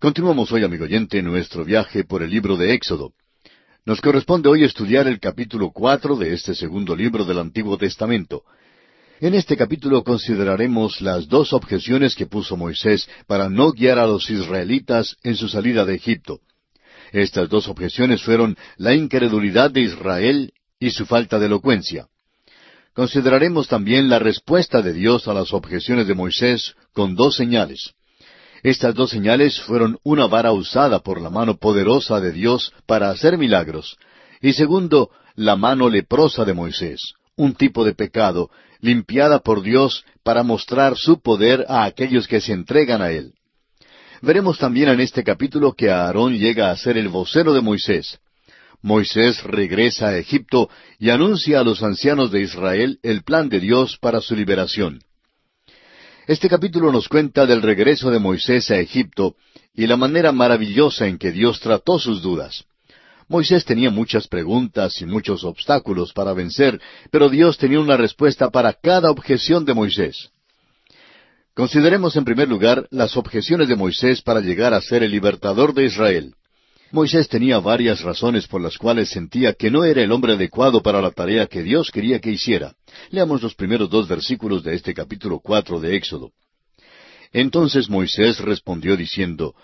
Continuamos hoy, amigo oyente, nuestro viaje por el libro de Éxodo. Nos corresponde hoy estudiar el capítulo 4 de este segundo libro del Antiguo Testamento. En este capítulo consideraremos las dos objeciones que puso Moisés para no guiar a los israelitas en su salida de Egipto. Estas dos objeciones fueron la incredulidad de Israel y su falta de elocuencia. Consideraremos también la respuesta de Dios a las objeciones de Moisés con dos señales. Estas dos señales fueron una vara usada por la mano poderosa de Dios para hacer milagros, y segundo, la mano leprosa de Moisés, un tipo de pecado, limpiada por Dios para mostrar su poder a aquellos que se entregan a Él. Veremos también en este capítulo que Aarón llega a ser el vocero de Moisés. Moisés regresa a Egipto y anuncia a los ancianos de Israel el plan de Dios para su liberación. Este capítulo nos cuenta del regreso de Moisés a Egipto y la manera maravillosa en que Dios trató sus dudas. Moisés tenía muchas preguntas y muchos obstáculos para vencer, pero Dios tenía una respuesta para cada objeción de Moisés. Consideremos en primer lugar las objeciones de Moisés para llegar a ser el libertador de Israel. Moisés tenía varias razones por las cuales sentía que no era el hombre adecuado para la tarea que Dios quería que hiciera. Leamos los primeros dos versículos de este capítulo 4 de Éxodo. Entonces Moisés respondió diciendo,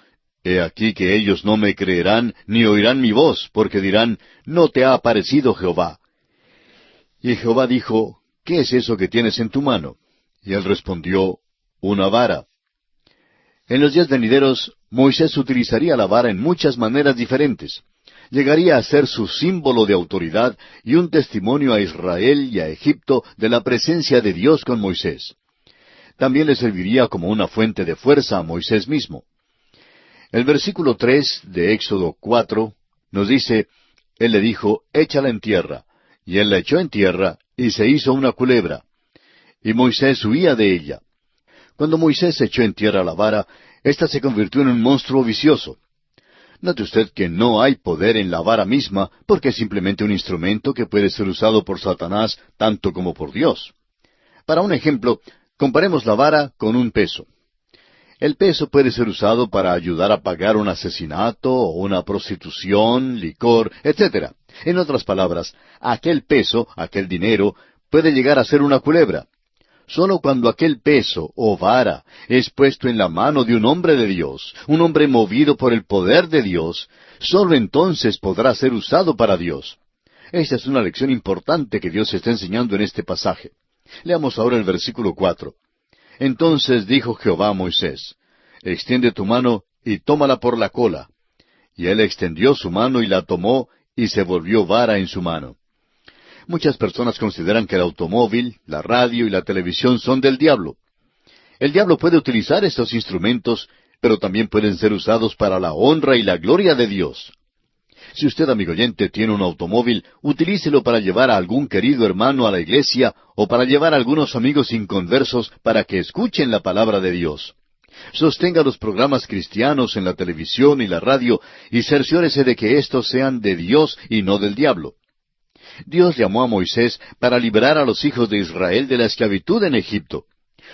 He aquí que ellos no me creerán ni oirán mi voz, porque dirán, No te ha aparecido Jehová. Y Jehová dijo, ¿Qué es eso que tienes en tu mano? Y él respondió, Una vara. En los días venideros, Moisés utilizaría la vara en muchas maneras diferentes. Llegaría a ser su símbolo de autoridad y un testimonio a Israel y a Egipto de la presencia de Dios con Moisés. También le serviría como una fuente de fuerza a Moisés mismo. El versículo 3 de Éxodo 4 nos dice, Él le dijo, Échala en tierra. Y él la echó en tierra, y se hizo una culebra. Y Moisés huía de ella. Cuando Moisés echó en tierra la vara, ésta se convirtió en un monstruo vicioso. Note usted que no hay poder en la vara misma, porque es simplemente un instrumento que puede ser usado por Satanás tanto como por Dios. Para un ejemplo, comparemos la vara con un peso. El peso puede ser usado para ayudar a pagar un asesinato o una prostitución, licor, etc. En otras palabras, aquel peso, aquel dinero, puede llegar a ser una culebra. Solo cuando aquel peso o vara es puesto en la mano de un hombre de Dios, un hombre movido por el poder de Dios, solo entonces podrá ser usado para Dios. Esta es una lección importante que Dios está enseñando en este pasaje. Leamos ahora el versículo 4. Entonces dijo Jehová a Moisés, Extiende tu mano y tómala por la cola. Y él extendió su mano y la tomó, y se volvió vara en su mano. Muchas personas consideran que el automóvil, la radio y la televisión son del diablo. El diablo puede utilizar estos instrumentos, pero también pueden ser usados para la honra y la gloria de Dios. Si usted, amigo oyente, tiene un automóvil, utilícelo para llevar a algún querido hermano a la iglesia o para llevar a algunos amigos inconversos para que escuchen la palabra de Dios. Sostenga los programas cristianos en la televisión y la radio y cerciórese de que estos sean de Dios y no del diablo. Dios llamó a Moisés para liberar a los hijos de Israel de la esclavitud en Egipto.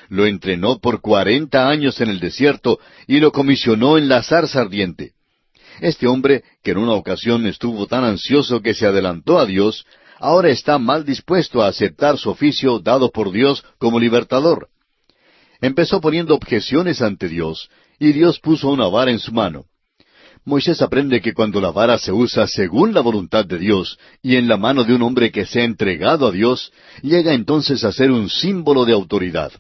Lo entrenó por 40 años en el desierto y lo comisionó en la zarza ardiente. Este hombre, que en una ocasión estuvo tan ansioso que se adelantó a Dios, ahora está mal dispuesto a aceptar su oficio dado por Dios como libertador. Empezó poniendo objeciones ante Dios, y Dios puso una vara en su mano. Moisés aprende que cuando la vara se usa según la voluntad de Dios y en la mano de un hombre que se ha entregado a Dios, llega entonces a ser un símbolo de autoridad.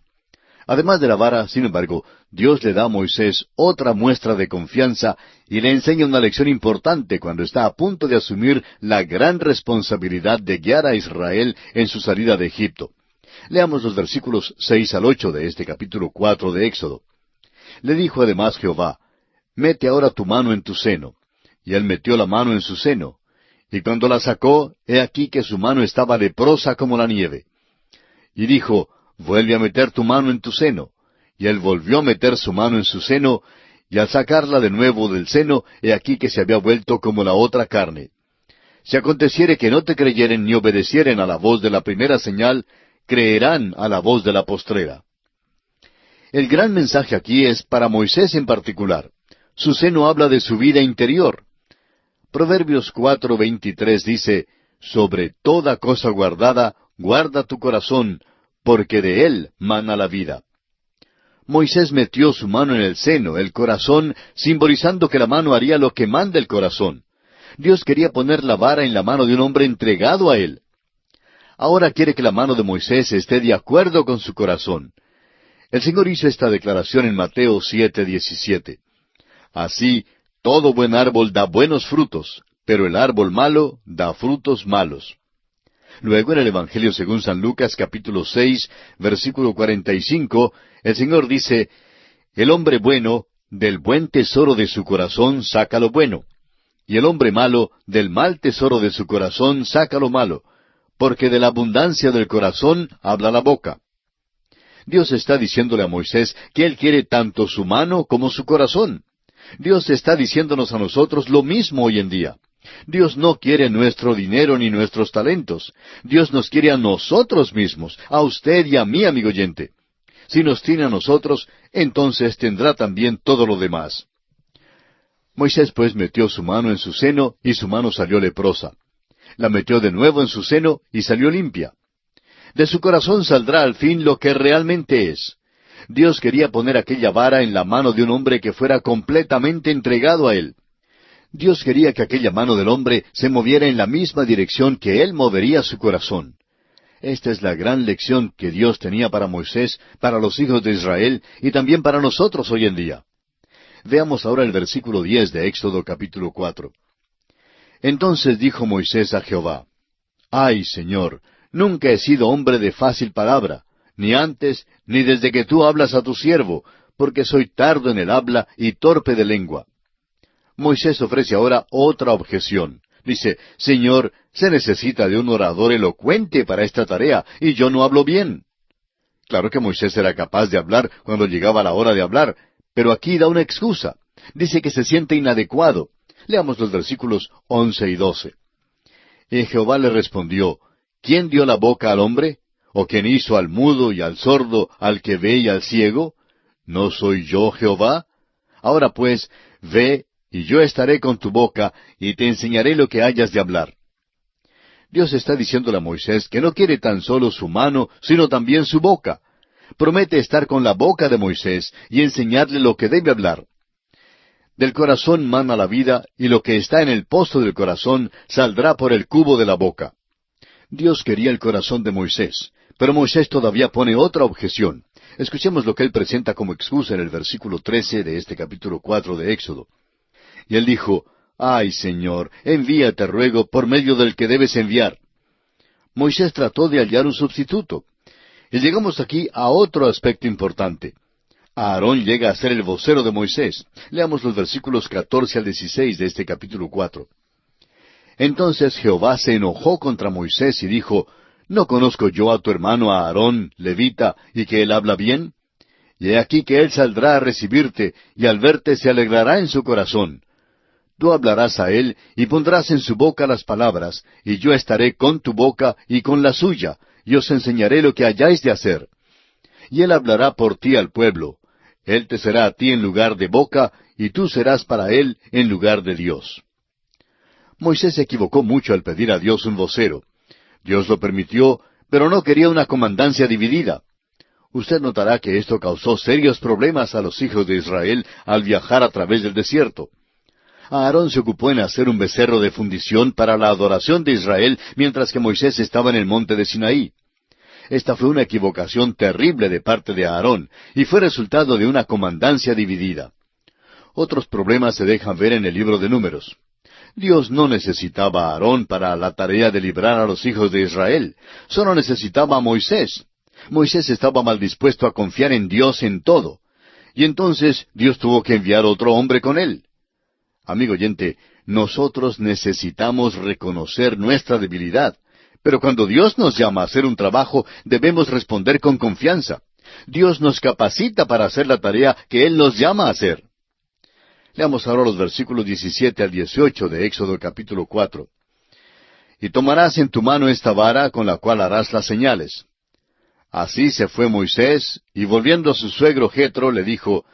Además de la vara, sin embargo, Dios le da a Moisés otra muestra de confianza y le enseña una lección importante cuando está a punto de asumir la gran responsabilidad de guiar a Israel en su salida de Egipto. Leamos los versículos 6 al 8 de este capítulo 4 de Éxodo. Le dijo además Jehová, Mete ahora tu mano en tu seno. Y él metió la mano en su seno. Y cuando la sacó, he aquí que su mano estaba leprosa como la nieve. Y dijo, Vuelve a meter tu mano en tu seno. Y él volvió a meter su mano en su seno, y al sacarla de nuevo del seno, he aquí que se había vuelto como la otra carne. Si aconteciere que no te creyeren ni obedecieren a la voz de la primera señal, creerán a la voz de la postrera. El gran mensaje aquí es para Moisés en particular. Su seno habla de su vida interior. Proverbios 4:23 dice, sobre toda cosa guardada, guarda tu corazón, porque de él mana la vida. Moisés metió su mano en el seno, el corazón, simbolizando que la mano haría lo que manda el corazón. Dios quería poner la vara en la mano de un hombre entregado a él. Ahora quiere que la mano de Moisés esté de acuerdo con su corazón. El Señor hizo esta declaración en Mateo 7:17. Así, todo buen árbol da buenos frutos, pero el árbol malo da frutos malos. Luego en el Evangelio según San Lucas capítulo 6, versículo 45, el Señor dice, el hombre bueno, del buen tesoro de su corazón saca lo bueno, y el hombre malo, del mal tesoro de su corazón saca lo malo, porque de la abundancia del corazón habla la boca. Dios está diciéndole a Moisés que Él quiere tanto su mano como su corazón. Dios está diciéndonos a nosotros lo mismo hoy en día. Dios no quiere nuestro dinero ni nuestros talentos. Dios nos quiere a nosotros mismos, a usted y a mí, amigo oyente. Si nos tiene a nosotros, entonces tendrá también todo lo demás. Moisés pues metió su mano en su seno y su mano salió leprosa. La metió de nuevo en su seno y salió limpia. De su corazón saldrá al fin lo que realmente es. Dios quería poner aquella vara en la mano de un hombre que fuera completamente entregado a Él. Dios quería que aquella mano del hombre se moviera en la misma dirección que Él movería su corazón. Esta es la gran lección que Dios tenía para Moisés, para los hijos de Israel y también para nosotros hoy en día. Veamos ahora el versículo 10 de Éxodo capítulo 4. Entonces dijo Moisés a Jehová, Ay, Señor, nunca he sido hombre de fácil palabra, ni antes, ni desde que tú hablas a tu siervo, porque soy tardo en el habla y torpe de lengua. Moisés ofrece ahora otra objeción. Dice, Señor, se necesita de un orador elocuente para esta tarea, y yo no hablo bien. Claro que Moisés era capaz de hablar cuando llegaba la hora de hablar, pero aquí da una excusa. Dice que se siente inadecuado. Leamos los versículos 11 y 12. Y Jehová le respondió, ¿quién dio la boca al hombre? ¿O quién hizo al mudo y al sordo, al que ve y al ciego? ¿No soy yo Jehová? Ahora pues, ve, y yo estaré con tu boca, y te enseñaré lo que hayas de hablar. Dios está diciéndole a Moisés que no quiere tan solo su mano, sino también su boca. Promete estar con la boca de Moisés y enseñarle lo que debe hablar. Del corazón mana la vida, y lo que está en el pozo del corazón saldrá por el cubo de la boca. Dios quería el corazón de Moisés, pero Moisés todavía pone otra objeción. Escuchemos lo que él presenta como excusa en el versículo 13 de este capítulo 4 de Éxodo. Y él dijo, Ay, Señor, envíate, ruego, por medio del que debes enviar. Moisés trató de hallar un sustituto. Y llegamos aquí a otro aspecto importante. Aarón llega a ser el vocero de Moisés. Leamos los versículos 14 al 16 de este capítulo 4. Entonces Jehová se enojó contra Moisés y dijo, ¿no conozco yo a tu hermano Aarón, levita, y que él habla bien? Y he aquí que él saldrá a recibirte, y al verte se alegrará en su corazón. Tú hablarás a él, y pondrás en su boca las palabras, y yo estaré con tu boca y con la suya, y os enseñaré lo que hayáis de hacer. Y él hablará por ti al pueblo. Él te será a ti en lugar de boca, y tú serás para él en lugar de Dios. Moisés se equivocó mucho al pedir a Dios un vocero. Dios lo permitió, pero no quería una comandancia dividida. Usted notará que esto causó serios problemas a los hijos de Israel al viajar a través del desierto. Aarón se ocupó en hacer un becerro de fundición para la adoración de Israel, mientras que Moisés estaba en el monte de Sinaí. Esta fue una equivocación terrible de parte de Aarón, y fue resultado de una comandancia dividida. Otros problemas se dejan ver en el libro de Números. Dios no necesitaba a Aarón para la tarea de librar a los hijos de Israel, solo necesitaba a Moisés. Moisés estaba mal dispuesto a confiar en Dios en todo, y entonces Dios tuvo que enviar otro hombre con él. Amigo oyente, nosotros necesitamos reconocer nuestra debilidad, pero cuando Dios nos llama a hacer un trabajo, debemos responder con confianza. Dios nos capacita para hacer la tarea que Él nos llama a hacer. Leamos ahora los versículos 17 al 18 de Éxodo capítulo 4. Y tomarás en tu mano esta vara con la cual harás las señales. Así se fue Moisés, y volviendo a su suegro Jetro le dijo,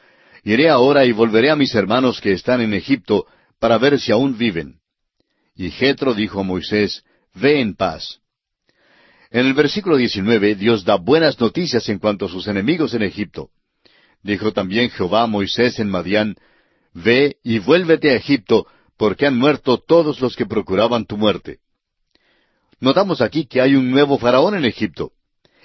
Iré ahora y volveré a mis hermanos que están en Egipto, para ver si aún viven. Y Jetro dijo a Moisés, Ve en paz. En el versículo 19, Dios da buenas noticias en cuanto a sus enemigos en Egipto. Dijo también Jehová a Moisés en Madián, Ve y vuélvete a Egipto, porque han muerto todos los que procuraban tu muerte. Notamos aquí que hay un nuevo faraón en Egipto.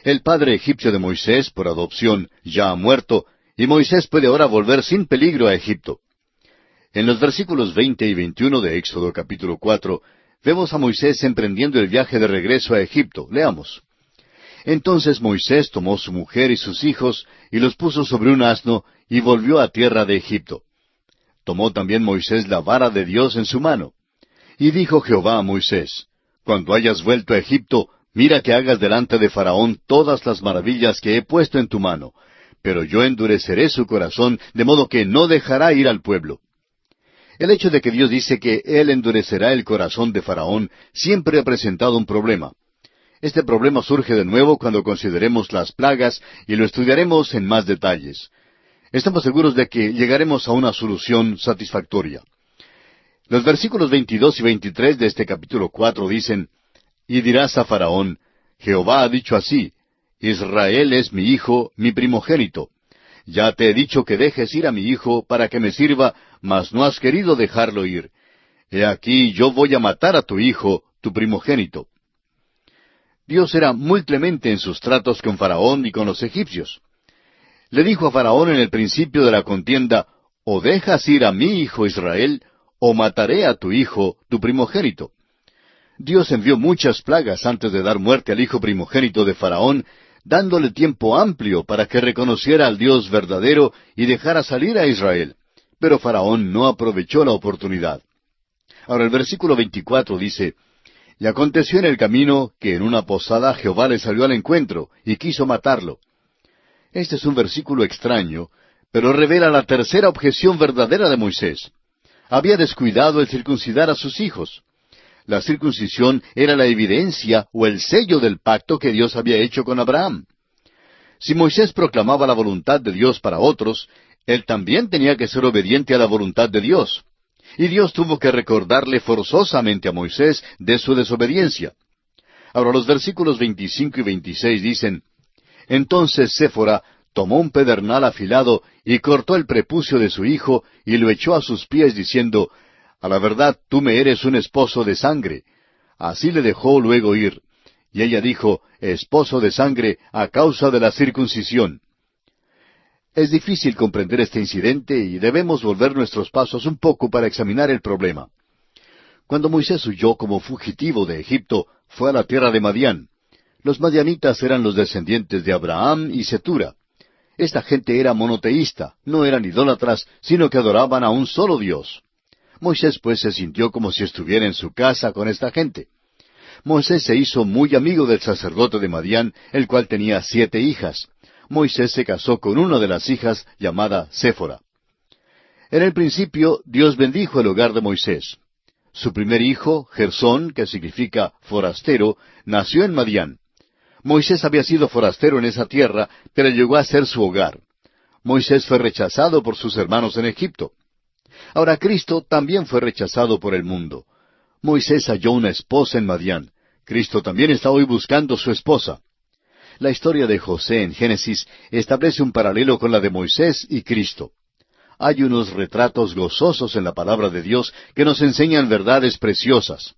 El padre egipcio de Moisés, por adopción, ya ha muerto, y Moisés puede ahora volver sin peligro a Egipto. En los versículos 20 y 21 de Éxodo capítulo 4, vemos a Moisés emprendiendo el viaje de regreso a Egipto. Leamos. Entonces Moisés tomó su mujer y sus hijos, y los puso sobre un asno, y volvió a tierra de Egipto. Tomó también Moisés la vara de Dios en su mano. Y dijo Jehová a Moisés, Cuando hayas vuelto a Egipto, mira que hagas delante de Faraón todas las maravillas que he puesto en tu mano, pero yo endureceré su corazón, de modo que no dejará ir al pueblo. El hecho de que Dios dice que Él endurecerá el corazón de Faraón siempre ha presentado un problema. Este problema surge de nuevo cuando consideremos las plagas y lo estudiaremos en más detalles. Estamos seguros de que llegaremos a una solución satisfactoria. Los versículos 22 y 23 de este capítulo 4 dicen, Y dirás a Faraón, Jehová ha dicho así, Israel es mi hijo, mi primogénito. Ya te he dicho que dejes ir a mi hijo para que me sirva, mas no has querido dejarlo ir. He aquí yo voy a matar a tu hijo, tu primogénito. Dios era muy clemente en sus tratos con Faraón y con los egipcios. Le dijo a Faraón en el principio de la contienda, O dejas ir a mi hijo Israel, o mataré a tu hijo, tu primogénito. Dios envió muchas plagas antes de dar muerte al hijo primogénito de Faraón, dándole tiempo amplio para que reconociera al Dios verdadero y dejara salir a Israel. Pero Faraón no aprovechó la oportunidad. Ahora el versículo 24 dice, Y aconteció en el camino que en una posada Jehová le salió al encuentro y quiso matarlo. Este es un versículo extraño, pero revela la tercera objeción verdadera de Moisés. Había descuidado el circuncidar a sus hijos. La circuncisión era la evidencia o el sello del pacto que Dios había hecho con Abraham. Si Moisés proclamaba la voluntad de Dios para otros, él también tenía que ser obediente a la voluntad de Dios. Y Dios tuvo que recordarle forzosamente a Moisés de su desobediencia. Ahora los versículos 25 y 26 dicen, Entonces Séfora tomó un pedernal afilado y cortó el prepucio de su hijo y lo echó a sus pies diciendo, A la verdad tú me eres un esposo de sangre. Así le dejó luego ir. Y ella dijo, Esposo de sangre a causa de la circuncisión. Es difícil comprender este incidente y debemos volver nuestros pasos un poco para examinar el problema. Cuando Moisés huyó como fugitivo de Egipto, fue a la tierra de Madián. Los madianitas eran los descendientes de Abraham y Cetura. Esta gente era monoteísta, no eran idólatras, sino que adoraban a un solo Dios. Moisés pues se sintió como si estuviera en su casa con esta gente. Moisés se hizo muy amigo del sacerdote de Madián, el cual tenía 7 hijas. Moisés se casó con una de las hijas llamada Séfora. En el principio Dios bendijo el hogar de Moisés. Su primer hijo, Gersón, que significa forastero, nació en Madián. Moisés había sido forastero en esa tierra, pero llegó a ser su hogar. Moisés fue rechazado por sus hermanos en Egipto. Ahora Cristo también fue rechazado por el mundo. Moisés halló una esposa en Madián. Cristo también está hoy buscando su esposa. La historia de José en Génesis establece un paralelo con la de Moisés y Cristo. Hay unos retratos gozosos en la palabra de Dios que nos enseñan verdades preciosas.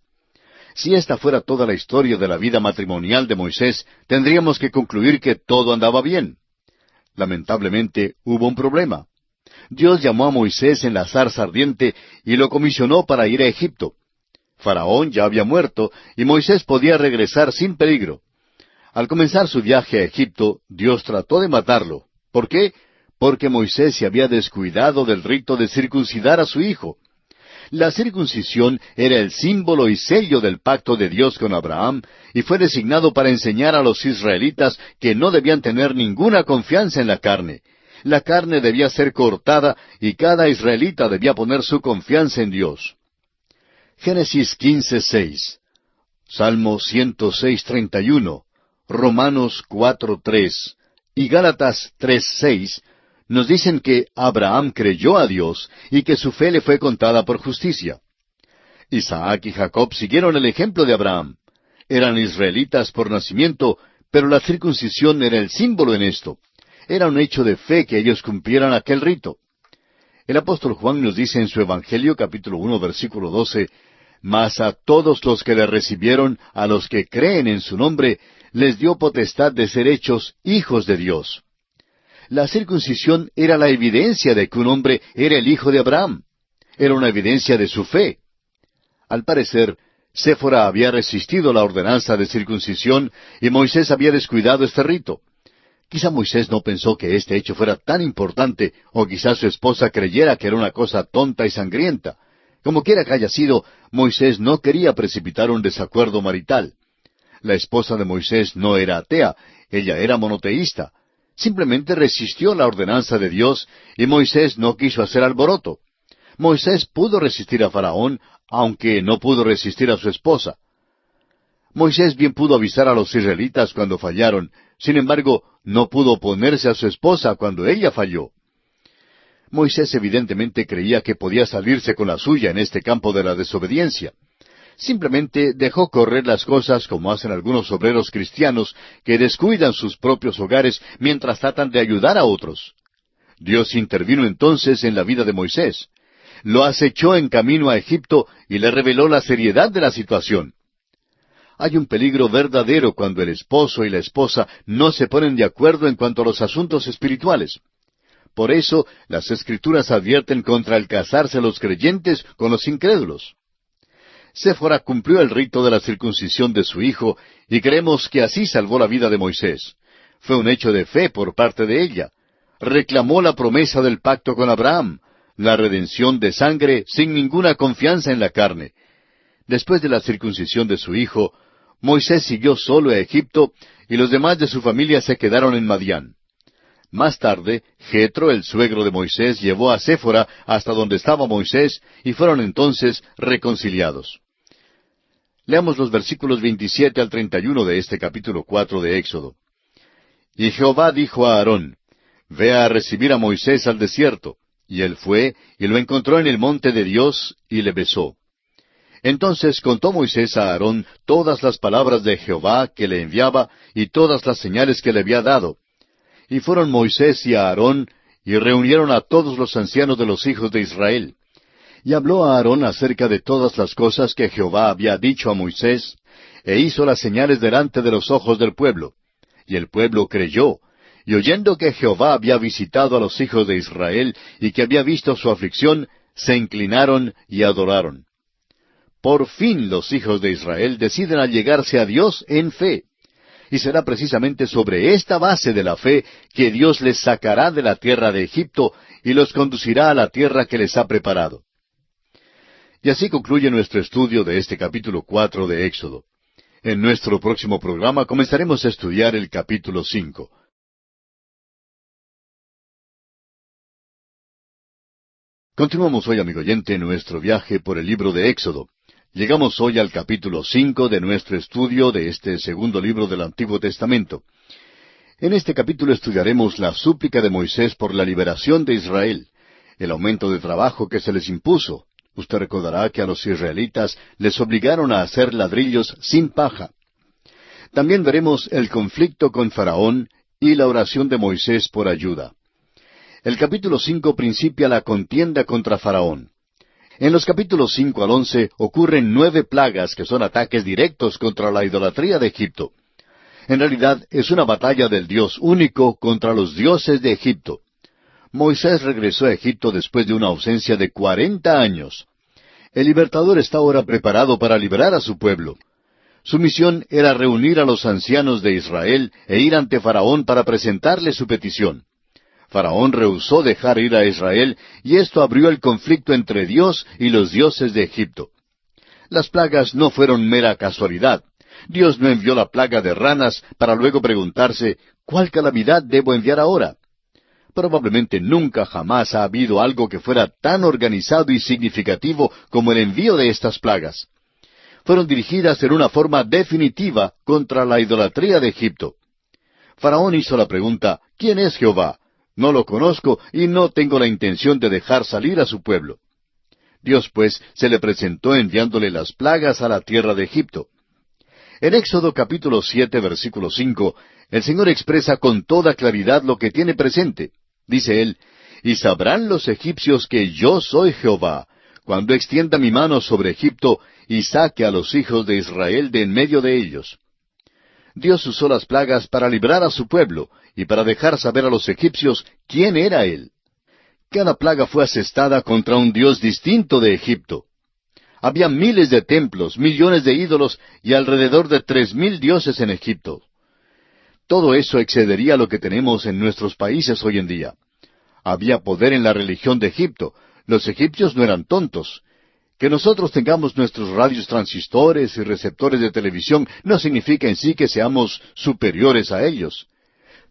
Si esta fuera toda la historia de la vida matrimonial de Moisés, tendríamos que concluir que todo andaba bien. Lamentablemente, hubo un problema. Dios llamó a Moisés en la zarza ardiente y lo comisionó para ir a Egipto. Faraón ya había muerto y Moisés podía regresar sin peligro. Al comenzar su viaje a Egipto, Dios trató de matarlo. ¿Por qué? Porque Moisés se había descuidado del rito de circuncidar a su hijo. La circuncisión era el símbolo y sello del pacto de Dios con Abraham y fue designado para enseñar a los israelitas que no debían tener ninguna confianza en la carne. La carne debía ser cortada y cada israelita debía poner su confianza en Dios. Génesis 15:6, Salmo 106:31, Romanos 4:3 y Gálatas 3:6 nos dicen que Abraham creyó a Dios y que su fe le fue contada por justicia. Isaac y Jacob siguieron el ejemplo de Abraham. Eran israelitas por nacimiento, pero la circuncisión era el símbolo en esto. Era un hecho de fe que ellos cumplieran aquel rito. El apóstol Juan nos dice en su Evangelio, capítulo 1, versículo 12, «Mas a todos los que le recibieron, a los que creen en su nombre, les dio potestad de ser hechos hijos de Dios». La circuncisión era la evidencia de que un hombre era el hijo de Abraham. Era una evidencia de su fe. Al parecer, Séfora había resistido la ordenanza de circuncisión y Moisés había descuidado este rito. Quizá Moisés no pensó que este hecho fuera tan importante, o quizá su esposa creyera que era una cosa tonta y sangrienta. Como quiera que haya sido, Moisés no quería precipitar un desacuerdo marital. La esposa de Moisés no era atea, ella era monoteísta. Simplemente resistió la ordenanza de Dios y Moisés no quiso hacer alboroto. Moisés pudo resistir a Faraón, aunque no pudo resistir a su esposa. Moisés bien pudo avisar a los israelitas cuando fallaron, sin embargo, no pudo oponerse a su esposa cuando ella falló. Moisés evidentemente creía que podía salirse con la suya en este campo de la desobediencia. Simplemente dejó correr las cosas como hacen algunos obreros cristianos que descuidan sus propios hogares mientras tratan de ayudar a otros. Dios intervino entonces en la vida de Moisés. Lo acechó en camino a Egipto y le reveló la seriedad de la situación. Hay un peligro verdadero cuando el esposo y la esposa no se ponen de acuerdo en cuanto a los asuntos espirituales. Por eso, las Escrituras advierten contra el casarse los creyentes con los incrédulos. Séfora cumplió el rito de la circuncisión de su hijo y creemos que así salvó la vida de Moisés. Fue un hecho de fe por parte de ella. Reclamó la promesa del pacto con Abraham, la redención de sangre sin ninguna confianza en la carne. Después de la circuncisión de su hijo, Moisés siguió solo a Egipto y los demás de su familia se quedaron en Madián. Más tarde, Jetro, el suegro de Moisés, llevó a Séfora hasta donde estaba Moisés y fueron entonces reconciliados. Leamos los versículos 27 al 31 de este capítulo 4 de Éxodo. Y Jehová dijo a Aarón, «Ve a recibir a Moisés al desierto». Y él fue, y lo encontró en el monte de Dios, y le besó. Entonces contó Moisés a Aarón todas las palabras de Jehová que le enviaba, y todas las señales que le había dado. Y fueron Moisés y Aarón, y reunieron a todos los ancianos de los hijos de Israel. Y habló a Aarón acerca de todas las cosas que Jehová había dicho a Moisés, e hizo las señales delante de los ojos del pueblo. Y el pueblo creyó, y oyendo que Jehová había visitado a los hijos de Israel, y que había visto su aflicción, se inclinaron y adoraron. Por fin los hijos de Israel deciden allegarse a Dios en fe. Y será precisamente sobre esta base de la fe que Dios les sacará de la tierra de Egipto y los conducirá a la tierra que les ha preparado. Y así concluye nuestro estudio de este capítulo 4 de Éxodo. En nuestro próximo programa comenzaremos a estudiar el capítulo 5. Continuamos hoy, amigo oyente, nuestro viaje por el libro de Éxodo. Llegamos hoy al capítulo 5 de nuestro estudio de este segundo libro del Antiguo Testamento. En este capítulo estudiaremos la súplica de Moisés por la liberación de Israel, el aumento de trabajo que se les impuso. Usted recordará que a los israelitas les obligaron a hacer ladrillos sin paja. También veremos el conflicto con Faraón y la oración de Moisés por ayuda. El capítulo 5 principia la contienda contra Faraón. En los capítulos 5 al 11 ocurren 9 plagas que son ataques directos contra la idolatría de Egipto. En realidad es una batalla del Dios único contra los dioses de Egipto. Moisés regresó a Egipto después de una ausencia de 40 años. El libertador está ahora preparado para liberar a su pueblo. Su misión era reunir a los ancianos de Israel e ir ante Faraón para presentarle su petición. Faraón rehusó dejar ir a Israel y esto abrió el conflicto entre Dios y los dioses de Egipto. Las plagas no fueron mera casualidad. Dios no envió la plaga de ranas para luego preguntarse, ¿cuál calamidad debo enviar ahora? Probablemente nunca jamás ha habido algo que fuera tan organizado y significativo como el envío de estas plagas. Fueron dirigidas en una forma definitiva contra la idolatría de Egipto. Faraón hizo la pregunta, ¿quién es Jehová? no lo conozco y no tengo la intención de dejar salir a su pueblo. Dios, pues, se le presentó enviándole las plagas a la tierra de Egipto. En Éxodo capítulo 7, versículo 5, el Señor expresa con toda claridad lo que tiene presente. Dice él, «Y sabrán los egipcios que yo soy Jehová, cuando extienda mi mano sobre Egipto y saque a los hijos de Israel de en medio de ellos». Dios usó las plagas para librar a su pueblo y para dejar saber a los egipcios quién era Él. Cada plaga fue asestada contra un Dios distinto de Egipto. Había miles de templos, millones de ídolos y alrededor de 3,000 dioses en Egipto. Todo eso excedería lo que tenemos en nuestros países hoy en día. Había poder en la religión de Egipto. Los egipcios no eran tontos. Que nosotros tengamos nuestros radios transistores y receptores de televisión no significa en sí que seamos superiores a ellos.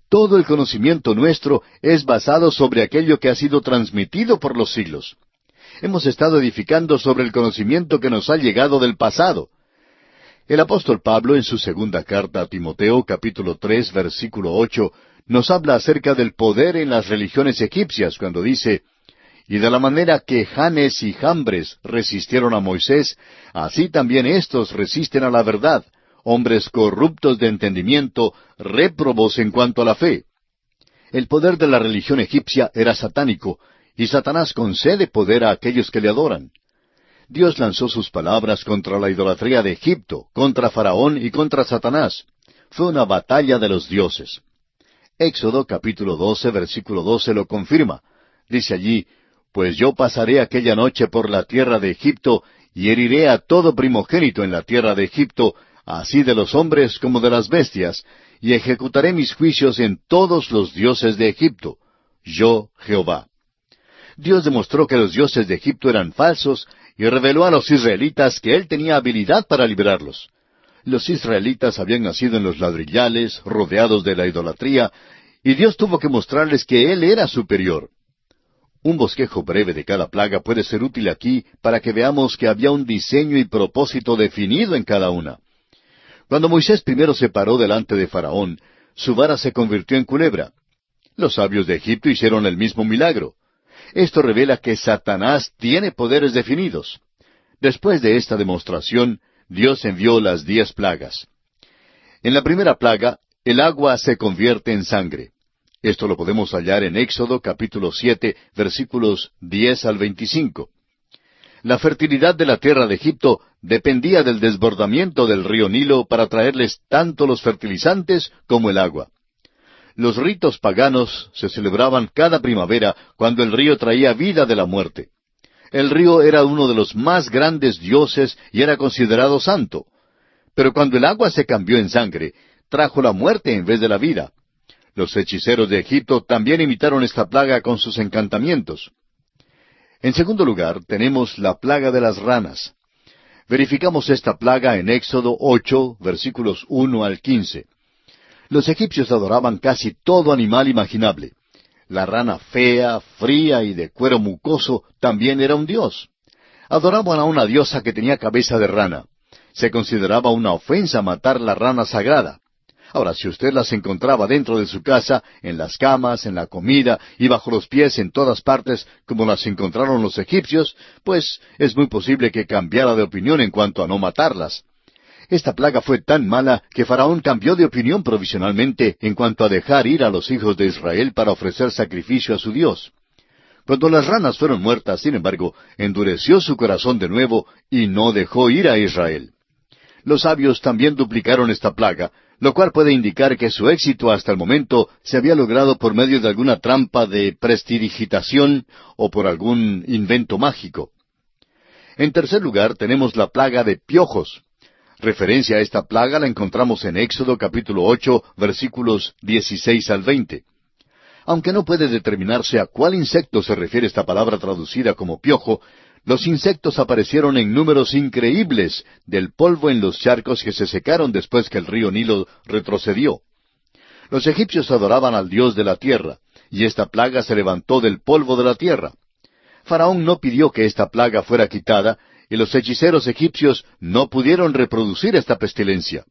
Todo el conocimiento nuestro es basado sobre aquello que ha sido transmitido por los siglos. Hemos estado edificando sobre el conocimiento que nos ha llegado del pasado. El apóstol Pablo, en su segunda carta a Timoteo, capítulo 3, versículo 8, nos habla acerca del poder en las religiones egipcias, cuando dice, «Y de la manera que Janes y Jambres resistieron a Moisés, así también éstos resisten a la verdad, hombres corruptos de entendimiento, réprobos en cuanto a la fe». El poder de la religión egipcia era satánico, y Satanás concede poder a aquellos que le adoran. Dios lanzó sus palabras contra la idolatría de Egipto, contra Faraón y contra Satanás. Fue una batalla de los dioses. Éxodo capítulo 12, versículo 12 lo confirma. Dice allí, «Pues yo pasaré aquella noche por la tierra de Egipto, y heriré a todo primogénito en la tierra de Egipto, así de los hombres como de las bestias, y ejecutaré mis juicios en todos los dioses de Egipto. Yo, Jehová». Dios demostró que los dioses de Egipto eran falsos y reveló a los israelitas que Él tenía habilidad para librarlos. Los israelitas habían nacido en los ladrillales, rodeados de la idolatría, y Dios tuvo que mostrarles que Él era superior. Un bosquejo breve de cada plaga puede ser útil aquí para que veamos que había un diseño y propósito definido en cada una. Cuando Moisés primero se paró delante de Faraón, su vara se convirtió en culebra. Los sabios de Egipto hicieron el mismo milagro. Esto revela que Satanás tiene poderes definidos. Después de esta demostración, Dios envió las 10 plagas. En la primera plaga, el agua se convierte en sangre. Esto lo podemos hallar en Éxodo capítulo 7, versículos 10 al 25. La fertilidad de la tierra de Egipto dependía del desbordamiento del río Nilo para traerles tanto los fertilizantes como el agua. Los ritos paganos se celebraban cada primavera cuando el río traía vida de la muerte. El río era uno de los más grandes dioses y era considerado santo. Pero cuando el agua se cambió en sangre, trajo la muerte en vez de la vida. Los hechiceros de Egipto también imitaron esta plaga con sus encantamientos. En segundo lugar, tenemos la plaga de las ranas. Verificamos esta plaga en Éxodo 8, versículos 1 al 15. Los egipcios adoraban casi todo animal imaginable. La rana fea, fría y de cuero mucoso también era un dios. Adoraban a una diosa que tenía cabeza de rana. Se consideraba una ofensa matar la rana sagrada. Ahora, si usted las encontraba dentro de su casa, en las camas, en la comida y bajo los pies en todas partes, como las encontraron los egipcios, pues es muy posible que cambiara de opinión en cuanto a no matarlas. Esta plaga fue tan mala que Faraón cambió de opinión provisionalmente en cuanto a dejar ir a los hijos de Israel para ofrecer sacrificio a su Dios. Cuando las ranas fueron muertas, sin embargo, endureció su corazón de nuevo y no dejó ir a Israel. Los sabios también duplicaron esta plaga, lo cual puede indicar que su éxito hasta el momento se había logrado por medio de alguna trampa de prestidigitación o por algún invento mágico. En tercer lugar, tenemos la plaga de piojos. Referencia a esta plaga la encontramos en Éxodo capítulo 8, versículos 16 al 20. Aunque no puede determinarse a cuál insecto se refiere esta palabra traducida como piojo, los insectos aparecieron en números increíbles del polvo en los charcos que se secaron después que el río Nilo retrocedió. Los egipcios adoraban al Dios de la tierra, y esta plaga se levantó del polvo de la tierra. Faraón no pidió que esta plaga fuera quitada, y los hechiceros egipcios no pudieron reproducir esta pestilencia.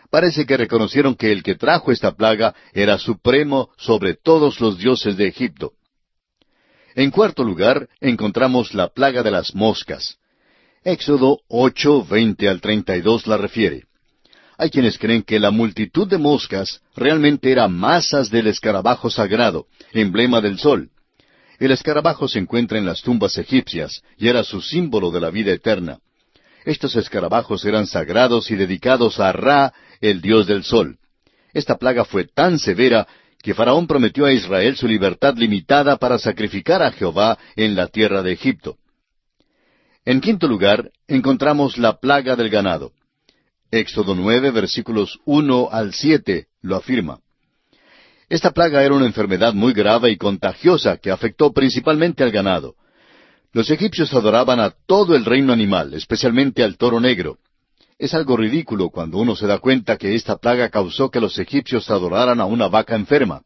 Parece que reconocieron que el que trajo esta plaga era supremo sobre todos los dioses de Egipto. En cuarto lugar, encontramos la plaga de las moscas. Éxodo 8:20 al 32 la refiere. Hay quienes creen que la multitud de moscas realmente era masas del escarabajo sagrado, emblema del sol. El escarabajo se encuentra en las tumbas egipcias y era su símbolo de la vida eterna. Estos escarabajos eran sagrados y dedicados a Ra, el dios del sol. Esta plaga fue tan severa que Faraón prometió a Israel su libertad limitada para sacrificar a Jehová en la tierra de Egipto. En quinto lugar, encontramos la plaga del ganado. Éxodo 9, versículos 1 al 7, lo afirma. Esta plaga era una enfermedad muy grave y contagiosa que afectó principalmente al ganado. Los egipcios adoraban a todo el reino animal, especialmente al toro negro. Es algo ridículo cuando uno se da cuenta que esta plaga causó que los egipcios adoraran a una vaca enferma.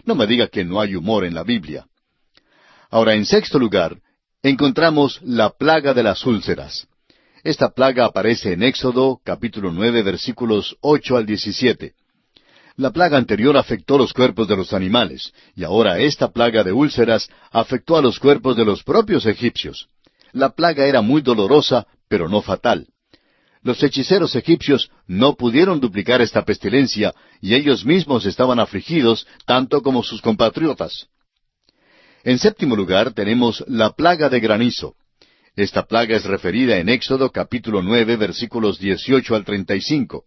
No me diga que no hay humor en la Biblia. Ahora, en sexto lugar, encontramos la plaga de las úlceras. Esta plaga aparece en Éxodo, capítulo 9, versículos 8 al 17. La plaga anterior afectó los cuerpos de los animales, y ahora esta plaga de úlceras afectó a los cuerpos de los propios egipcios. La plaga era muy dolorosa, pero no fatal. Los hechiceros egipcios no pudieron duplicar esta pestilencia, y ellos mismos estaban afligidos, tanto como sus compatriotas. En séptimo lugar tenemos la plaga de granizo. Esta plaga es referida en Éxodo capítulo 9, versículos 18 al 35.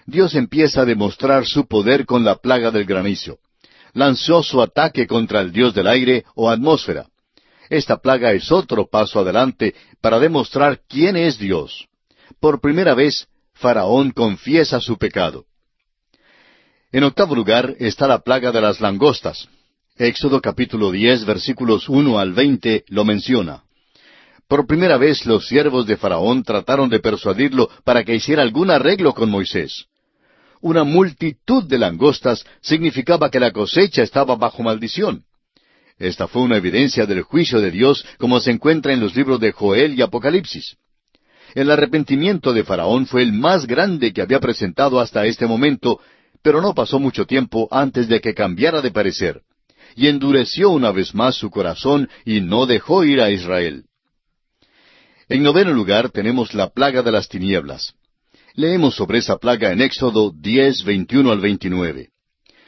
Dios empieza a demostrar su poder con la plaga del granizo. Lanzó su ataque contra el dios del aire o atmósfera. Esta plaga es otro paso adelante para demostrar quién es Dios. Por primera vez, Faraón confiesa su pecado. En octavo lugar está la plaga de las langostas. Éxodo capítulo 10, versículos 1 al 20 lo menciona. Por primera vez los siervos de Faraón trataron de persuadirlo para que hiciera algún arreglo con Moisés. Una multitud de langostas significaba que la cosecha estaba bajo maldición. Esta fue una evidencia del juicio de Dios como se encuentra en los libros de Joel y Apocalipsis. El arrepentimiento de Faraón fue el más grande que había presentado hasta este momento, pero no pasó mucho tiempo antes de que cambiara de parecer, y endureció una vez más su corazón y no dejó ir a Israel. En noveno lugar tenemos la plaga de las tinieblas. Leemos sobre esa plaga en Éxodo 10, 21 al 29.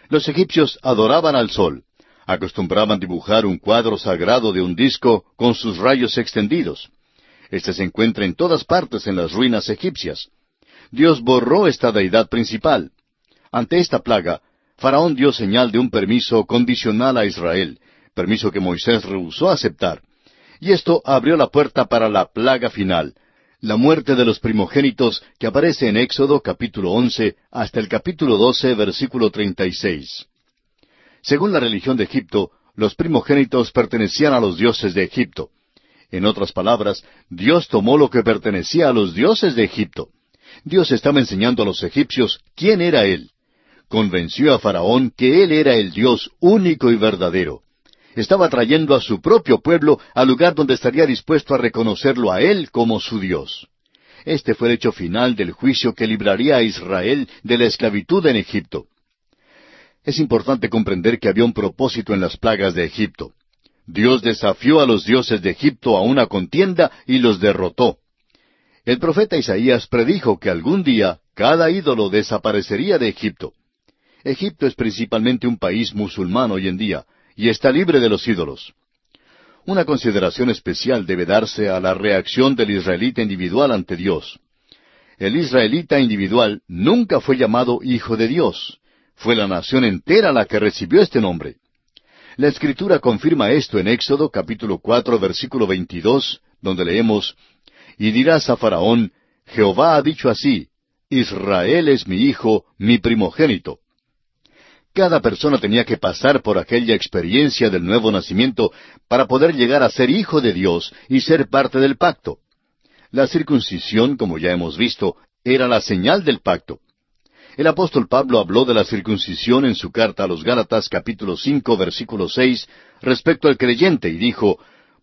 Los egipcios adoraban al sol. Acostumbraban dibujar un cuadro sagrado de un disco con sus rayos extendidos. Este se encuentra en todas partes en las ruinas egipcias. Dios borró esta deidad principal. Ante esta plaga, Faraón dio señal de un permiso condicional a Israel, permiso que Moisés rehusó aceptar. Y esto abrió la puerta para la plaga final, la muerte de los primogénitos que aparece en Éxodo capítulo 11 hasta el capítulo 12, versículo 36. Según la religión de Egipto, los primogénitos pertenecían a los dioses de Egipto. En otras palabras, Dios tomó lo que pertenecía a los dioses de Egipto. Dios estaba enseñando a los egipcios quién era Él. Convenció a Faraón que Él era el Dios único y verdadero. Estaba trayendo a su propio pueblo al lugar donde estaría dispuesto a reconocerlo a Él como su Dios. Este fue el hecho final del juicio que libraría a Israel de la esclavitud en Egipto. Es importante comprender que había un propósito en las plagas de Egipto. Dios desafió a los dioses de Egipto a una contienda y los derrotó. El profeta Isaías predijo que algún día cada ídolo desaparecería de Egipto. Egipto es principalmente un país musulmán hoy en día, y está libre de los ídolos. Una consideración especial debe darse a la reacción del israelita individual ante Dios. El israelita individual nunca fue llamado hijo de Dios. Fue la nación entera la que recibió este nombre. La Escritura confirma esto en Éxodo capítulo 4, versículo 22, donde leemos, «Y dirás a Faraón, Jehová ha dicho así, Israel es mi hijo, mi primogénito». Cada persona tenía que pasar por aquella experiencia del nuevo nacimiento para poder llegar a ser hijo de Dios y ser parte del pacto. La circuncisión, como ya hemos visto, era la señal del pacto. El apóstol Pablo habló de la circuncisión en su carta a los Gálatas capítulo 5, versículo 6, respecto al creyente, y dijo,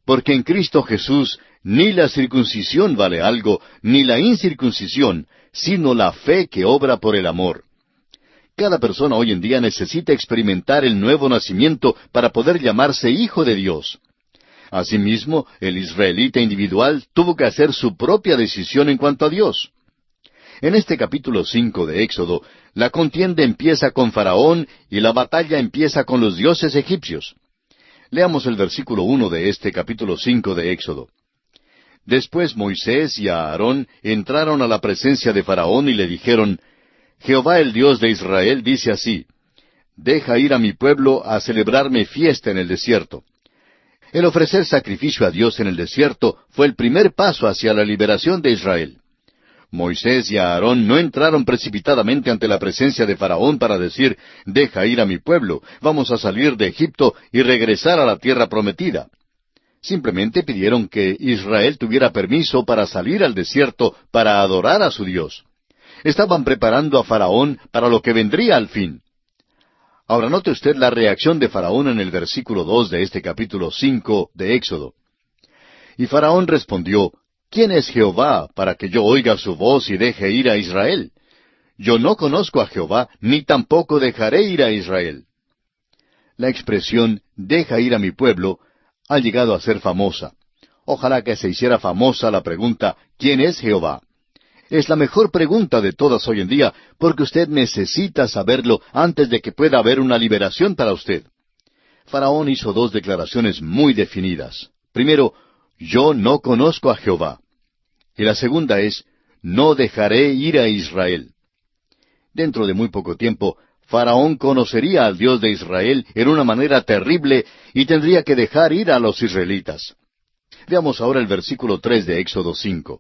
porque en Cristo Jesús ni la circuncisión vale algo, ni la incircuncisión, sino la fe que obra por el amor. Cada persona hoy en día necesita experimentar el nuevo nacimiento para poder llamarse hijo de Dios. Asimismo, el israelita individual tuvo que hacer su propia decisión en cuanto a Dios. En este capítulo 5 de Éxodo, la contienda empieza con Faraón y la batalla empieza con los dioses egipcios. Leamos el versículo 1 de este capítulo 5 de Éxodo. Después Moisés y Aarón entraron a la presencia de Faraón y le dijeron, Jehová el Dios de Israel dice así, deja ir a mi pueblo a celebrarme fiesta en el desierto. El ofrecer sacrificio a Dios en el desierto fue el primer paso hacia la liberación de Israel. Moisés y Aarón no entraron precipitadamente ante la presencia de Faraón para decir, deja ir a mi pueblo, vamos a salir de Egipto y regresar a la tierra prometida. Simplemente pidieron que Israel tuviera permiso para salir al desierto para adorar a su Dios. Estaban preparando a Faraón para lo que vendría al fin. Ahora note usted la reacción de Faraón en el versículo 2 de este capítulo 5 de Éxodo. Y Faraón respondió, ¿quién es Jehová para que yo oiga su voz y deje ir a Israel? Yo no conozco a Jehová, ni tampoco dejaré ir a Israel. La expresión, deja ir a mi pueblo, ha llegado a ser famosa. Ojalá que se hiciera famosa la pregunta, ¿quién es Jehová? Es la mejor pregunta de todas hoy en día, porque usted necesita saberlo antes de que pueda haber una liberación para usted. Faraón hizo dos declaraciones muy definidas. Primero, yo no conozco a Jehová. Y la segunda es, no dejaré ir a Israel. Dentro de muy poco tiempo, Faraón conocería al Dios de Israel en una manera terrible y tendría que dejar ir a los israelitas. Veamos ahora el versículo 3 de Éxodo 5.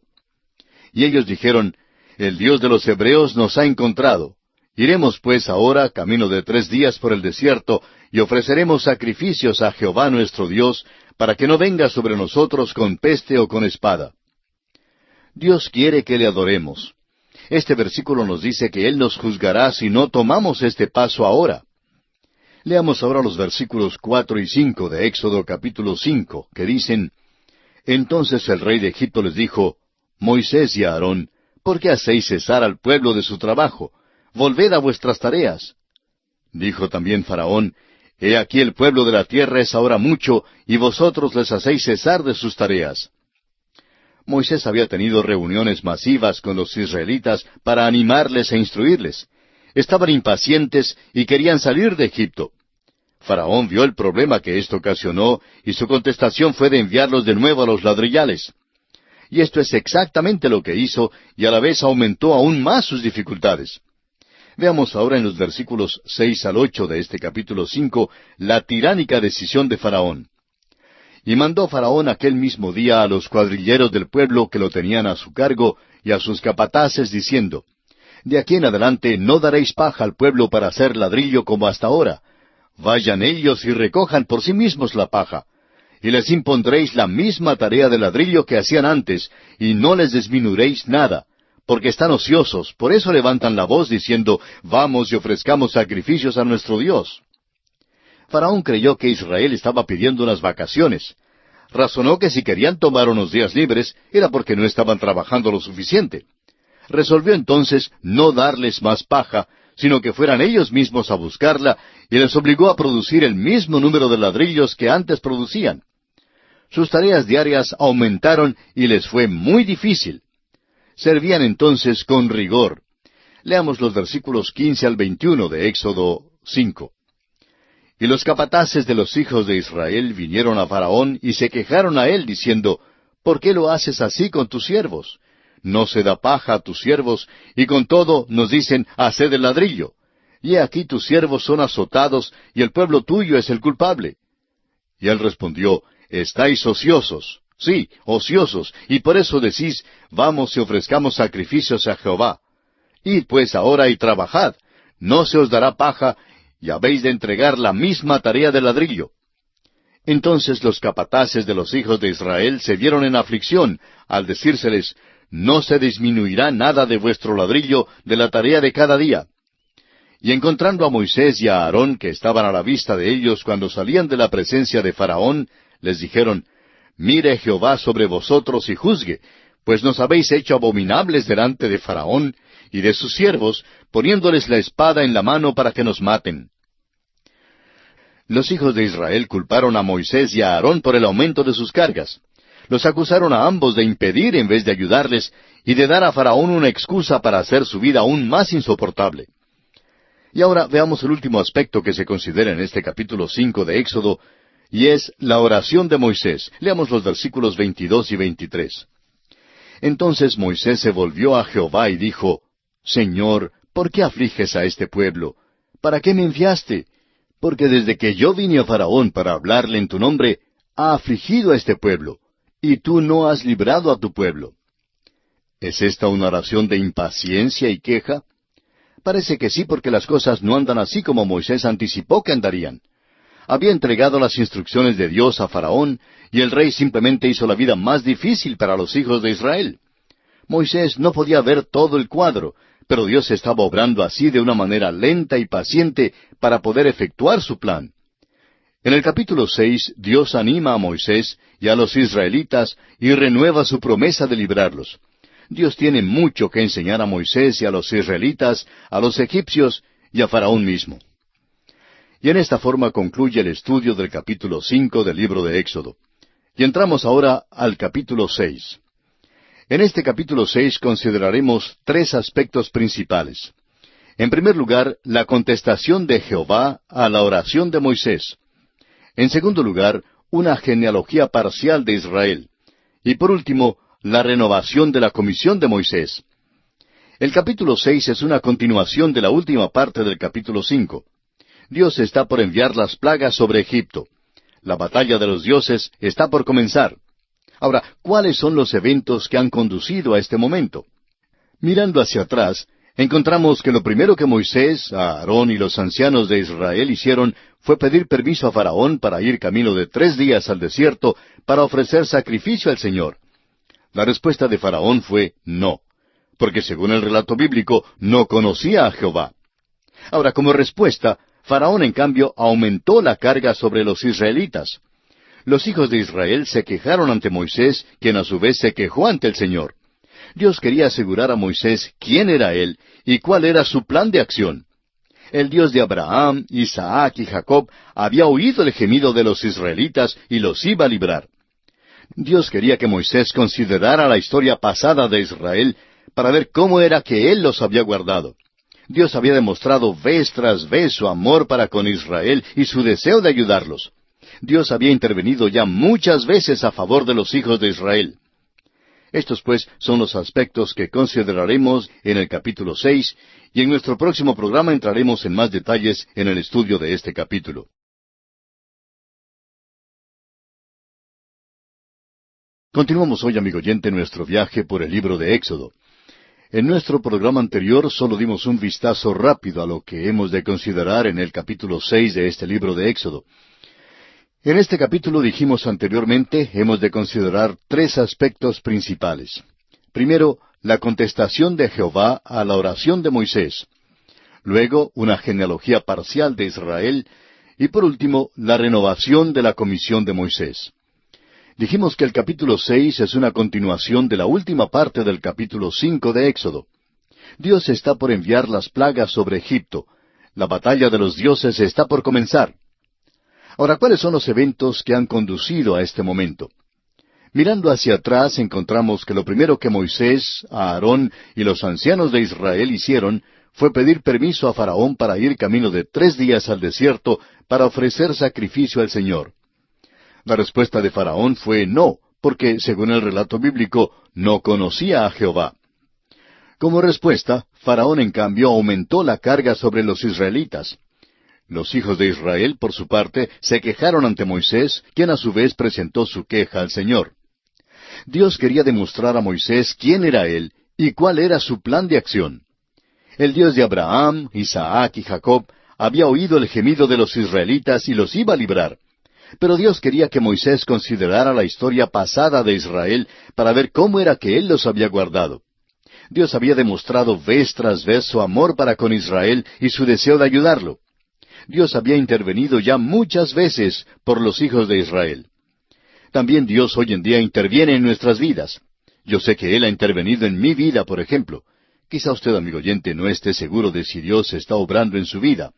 Y ellos dijeron, el Dios de los hebreos nos ha encontrado. Iremos pues ahora, camino de 3 días por el desierto, y ofreceremos sacrificios a Jehová nuestro Dios, para que no venga sobre nosotros con peste o con espada. Dios quiere que le adoremos. Este versículo nos dice que Él nos juzgará si no tomamos este paso ahora. Leamos ahora los versículos 4 y 5 de Éxodo capítulo 5, que dicen, entonces el rey de Egipto les dijo, Moisés y Aarón, ¿por qué hacéis cesar al pueblo de su trabajo? Volved a vuestras tareas. Dijo también Faraón, he aquí el pueblo de la tierra es ahora mucho, y vosotros les hacéis cesar de sus tareas. Moisés había tenido reuniones masivas con los israelitas para animarles e instruirles. Estaban impacientes y querían salir de Egipto. Faraón vio el problema que esto ocasionó, y su contestación fue de enviarlos de nuevo a los ladrillales. Y esto es exactamente lo que hizo, y a la vez aumentó aún más sus dificultades. Veamos ahora en los versículos 6 al 8 de este capítulo 5, la tiránica decisión de Faraón. Y mandó Faraón aquel mismo día a los cuadrilleros del pueblo que lo tenían a su cargo, y a sus capataces, diciendo, de aquí en adelante no daréis paja al pueblo para hacer ladrillo como hasta ahora. Vayan ellos y recojan por sí mismos la paja. Y les impondréis la misma tarea de ladrillo que hacían antes, y no les disminuiréis nada, porque están ociosos, por eso levantan la voz diciendo, vamos y ofrezcamos sacrificios a nuestro Dios. Faraón creyó que Israel estaba pidiendo unas vacaciones. Razonó que si querían tomar unos días libres, era porque no estaban trabajando lo suficiente. Resolvió entonces no darles más paja, sino que fueran ellos mismos a buscarla, y les obligó a producir el mismo número de ladrillos que antes producían. Sus tareas diarias aumentaron y les fue muy difícil. Servían entonces con rigor. Leamos los versículos 15 al 21 de Éxodo 5. Y los capataces de los hijos de Israel vinieron a Faraón y se quejaron a él, diciendo, ¿por qué lo haces así con tus siervos? No se da paja a tus siervos, y con todo nos dicen, haced el ladrillo. Y he aquí tus siervos son azotados, y el pueblo tuyo es el culpable. Y él respondió, estáis ociosos, sí, ociosos, y por eso decís, vamos y ofrezcamos sacrificios a Jehová. Id pues ahora y trabajad, no se os dará paja, y habéis de entregar la misma tarea de ladrillo. Entonces los capataces de los hijos de Israel se vieron en aflicción, al decírseles, no se disminuirá nada de vuestro ladrillo de la tarea de cada día. Y encontrando a Moisés y a Aarón, que estaban a la vista de ellos cuando salían de la presencia de Faraón, les dijeron, mire Jehová sobre vosotros y juzgue, pues nos habéis hecho abominables delante de Faraón y de sus siervos, poniéndoles la espada en la mano para que nos maten. Los hijos de Israel culparon a Moisés y a Aarón por el aumento de sus cargas. Los acusaron a ambos de impedir en vez de ayudarles y de dar a Faraón una excusa para hacer su vida aún más insoportable. Y ahora veamos el último aspecto que se considera en este capítulo 5 de Éxodo, y es la oración de Moisés. Leamos los versículos 22 y 23. Entonces Moisés se volvió a Jehová y dijo, Señor, ¿por qué afliges a este pueblo? ¿Para qué me enviaste? Porque desde que yo vine a Faraón para hablarle en tu nombre, ha afligido a este pueblo, y tú no has librado a tu pueblo. ¿Es esta una oración de impaciencia y queja? Parece que sí, porque las cosas no andan así como Moisés anticipó que andarían. Había entregado las instrucciones de Dios a Faraón, y el rey simplemente hizo la vida más difícil para los hijos de Israel. Moisés no podía ver todo el cuadro, pero Dios estaba obrando así de una manera lenta y paciente para poder efectuar su plan. En el capítulo 6, Dios anima a Moisés y a los israelitas y renueva su promesa de librarlos. Dios tiene mucho que enseñar a Moisés y a los israelitas, a los egipcios y a Faraón mismo. Y en esta forma concluye el estudio del capítulo 5 del libro de Éxodo. Y entramos ahora al capítulo 6. En este capítulo 6 consideraremos tres aspectos principales. En primer lugar, la contestación de Jehová a la oración de Moisés. En segundo lugar, una genealogía parcial de Israel. Y por último, la renovación de la comisión de Moisés. El capítulo 6 es una continuación de la última parte del capítulo 5. Dios está por enviar las plagas sobre Egipto. La batalla de los dioses está por comenzar. Ahora, ¿cuáles son los eventos que han conducido a este momento? Mirando hacia atrás, encontramos que lo primero que Moisés, Aarón y los ancianos de Israel hicieron fue pedir permiso a Faraón para ir camino de 3 días al desierto para ofrecer sacrificio al Señor. La respuesta de Faraón fue no, porque según el relato bíblico no conocía a Jehová. Ahora, como respuesta, Faraón en cambio aumentó la carga sobre los israelitas. Los hijos de Israel se quejaron ante Moisés, quien a su vez se quejó ante el Señor. Dios quería asegurar a Moisés quién era Él y cuál era su plan de acción. El Dios de Abraham, Isaac y Jacob había oído el gemido de los israelitas y los iba a librar. Dios quería que Moisés considerara la historia pasada de Israel para ver cómo era que Él los había guardado. Dios había demostrado vez tras vez su amor para con Israel y su deseo de ayudarlos. Dios había intervenido ya muchas veces a favor de los hijos de Israel. Estos, pues, son los aspectos que consideraremos en el capítulo 6, y en nuestro próximo programa entraremos en más detalles en el estudio de este capítulo. Continuamos hoy, amigo oyente, nuestro viaje por el libro de Éxodo. En nuestro programa anterior solo dimos un vistazo rápido a lo que hemos de considerar en el capítulo 6 de este libro de Éxodo. En este capítulo, dijimos anteriormente, hemos de considerar tres aspectos principales. Primero, la contestación de Jehová a la oración de Moisés. Luego, una genealogía parcial de Israel. Y por último, la renovación de la comisión de Moisés. Dijimos que el capítulo 6 es una continuación de la última parte del capítulo 5 de Éxodo. Dios está por enviar las plagas sobre Egipto. La batalla de los dioses está por comenzar. Ahora, ¿cuáles son los eventos que han conducido a este momento? Mirando hacia atrás, encontramos que lo primero que Moisés, Aarón y los ancianos de Israel hicieron fue pedir permiso a Faraón para ir camino de 3 días al desierto para ofrecer sacrificio al Señor. La respuesta de Faraón fue no, porque, según el relato bíblico, no conocía a Jehová. Como respuesta, Faraón en cambio aumentó la carga sobre los israelitas. Los hijos de Israel, por su parte, se quejaron ante Moisés, quien a su vez presentó su queja al Señor. Dios quería demostrar a Moisés quién era Él y cuál era su plan de acción. El Dios de Abraham, Isaac y Jacob había oído el gemido de los israelitas y los iba a librar. Pero Dios quería que Moisés considerara la historia pasada de Israel para ver cómo era que Él los había guardado. Dios había demostrado vez tras vez su amor para con Israel y su deseo de ayudarlo. Dios había intervenido ya muchas veces por los hijos de Israel. También Dios hoy en día interviene en nuestras vidas. Yo sé que Él ha intervenido en mi vida, por ejemplo. Quizá usted, amigo oyente, no esté seguro de si Dios está obrando en su vida.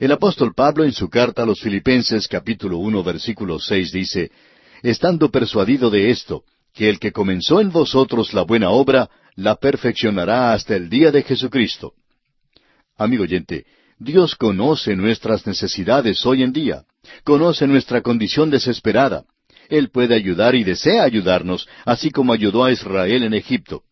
El apóstol Pablo, en su carta a los Filipenses, capítulo 1, versículo 6, dice, «Estando persuadido de esto, que el que comenzó en vosotros la buena obra, la perfeccionará hasta el día de Jesucristo». Amigo oyente, Dios conoce nuestras necesidades hoy en día. Conoce nuestra condición desesperada. Él puede ayudar y desea ayudarnos, así como ayudó a Israel en Egipto.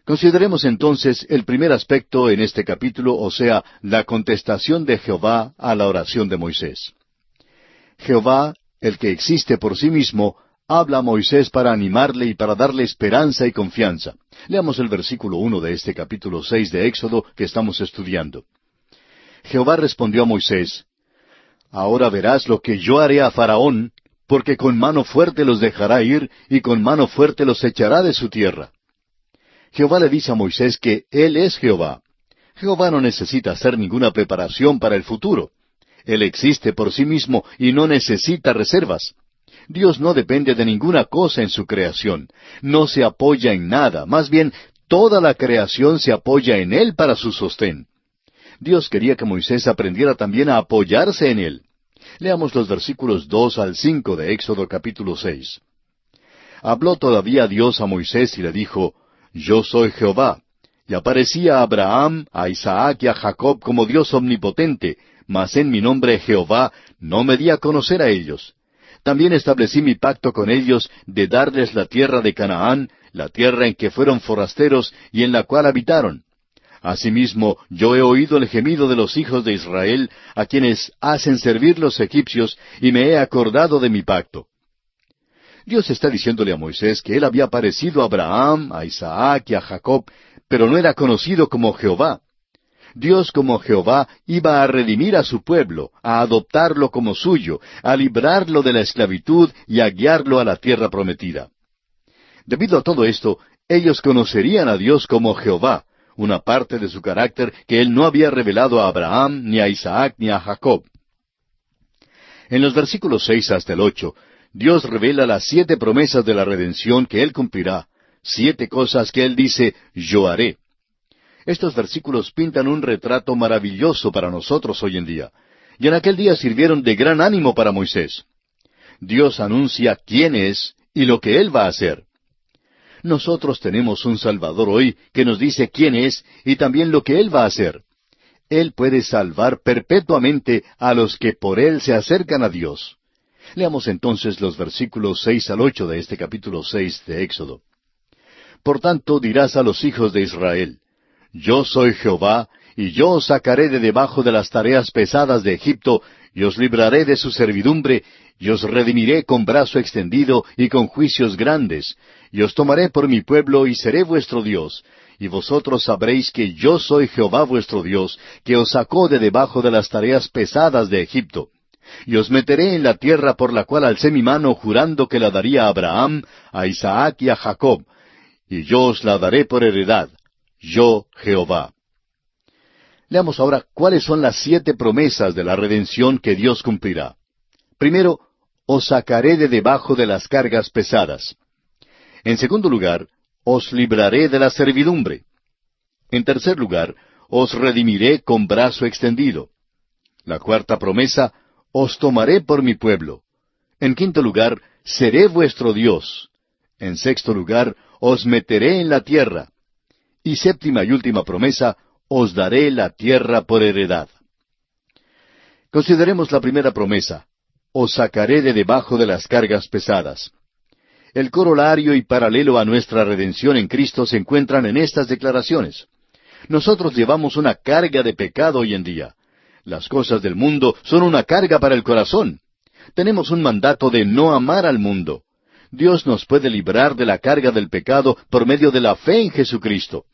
Consideremos entonces el primer aspecto en este capítulo, o sea, la contestación de Jehová a la oración de Moisés. Jehová, el que existe por sí mismo, habla a Moisés para animarle y para darle esperanza y confianza. Leamos el versículo 1 de este capítulo 6 de Éxodo que estamos estudiando. Jehová respondió a Moisés, «Ahora verás lo que yo haré a Faraón, porque con mano fuerte los dejará ir, y con mano fuerte los echará de su tierra». Jehová le dice a Moisés que Él es Jehová. Jehová no necesita hacer ninguna preparación para el futuro. Él existe por sí mismo y no necesita reservas. Dios no depende de ninguna cosa en su creación. No se apoya en nada. Más bien, toda la creación se apoya en Él para su sostén. Dios quería que Moisés aprendiera también a apoyarse en Él. Leamos los versículos 2 al 5 de Éxodo capítulo 6. Habló todavía Dios a Moisés y le dijo, «Yo soy Jehová». Y aparecía a Abraham, a Isaac y a Jacob como Dios omnipotente, mas en mi nombre Jehová no me di a conocer a ellos. También establecí mi pacto con ellos de darles la tierra de Canaán, la tierra en que fueron forasteros y en la cual habitaron. Asimismo, yo he oído el gemido de los hijos de Israel, a quienes hacen servir los egipcios, y me he acordado de mi pacto. Dios está diciéndole a Moisés que él había parecido a Abraham, a Isaac y a Jacob, pero no era conocido como Jehová. Dios como Jehová iba a redimir a su pueblo, a adoptarlo como suyo, a librarlo de la esclavitud y a guiarlo a la tierra prometida. Debido a todo esto, ellos conocerían a Dios como Jehová, una parte de su carácter que Él no había revelado a Abraham, ni a Isaac, ni a Jacob. En los versículos 6 hasta el 8, Dios revela las 7 promesas de la redención que Él cumplirá, 7 cosas que Él dice, yo haré. Estos versículos pintan un retrato maravilloso para nosotros hoy en día, y en aquel día sirvieron de gran ánimo para Moisés. Dios anuncia quién es y lo que Él va a hacer. Nosotros tenemos un Salvador hoy que nos dice quién es y también lo que Él va a hacer. Él puede salvar perpetuamente a los que por Él se acercan a Dios. Leamos entonces los versículos 6 al 8 de este capítulo 6 de Éxodo. Por tanto dirás a los hijos de Israel, yo soy Jehová, y yo os sacaré de debajo de las tareas pesadas de Egipto, y os libraré de su servidumbre, y os redimiré con brazo extendido y con juicios grandes, y os tomaré por mi pueblo y seré vuestro Dios, y vosotros sabréis que yo soy Jehová vuestro Dios, que os sacó de debajo de las tareas pesadas de Egipto. Y os meteré en la tierra por la cual alcé mi mano jurando que la daría a Abraham, a Isaac y a Jacob, y yo os la daré por heredad, yo Jehová. Leamos ahora cuáles son las 7 promesas de la redención que Dios cumplirá. Primero, os sacaré de debajo de las cargas pesadas. En segundo lugar, os libraré de la servidumbre. En tercer lugar, os redimiré con brazo extendido. La cuarta promesa, os tomaré por mi pueblo. En quinto lugar, seré vuestro Dios. En sexto lugar, os meteré en la tierra. Y séptima y última promesa, os daré la tierra por heredad. Consideremos la primera promesa, os sacaré de debajo de las cargas pesadas. El corolario y paralelo a nuestra redención en Cristo se encuentran en estas declaraciones. Nosotros llevamos una carga de pecado hoy en día. Las cosas del mundo son una carga para el corazón. Tenemos un mandato de no amar al mundo. Dios nos puede librar de la carga del pecado por medio de la fe en Jesucristo.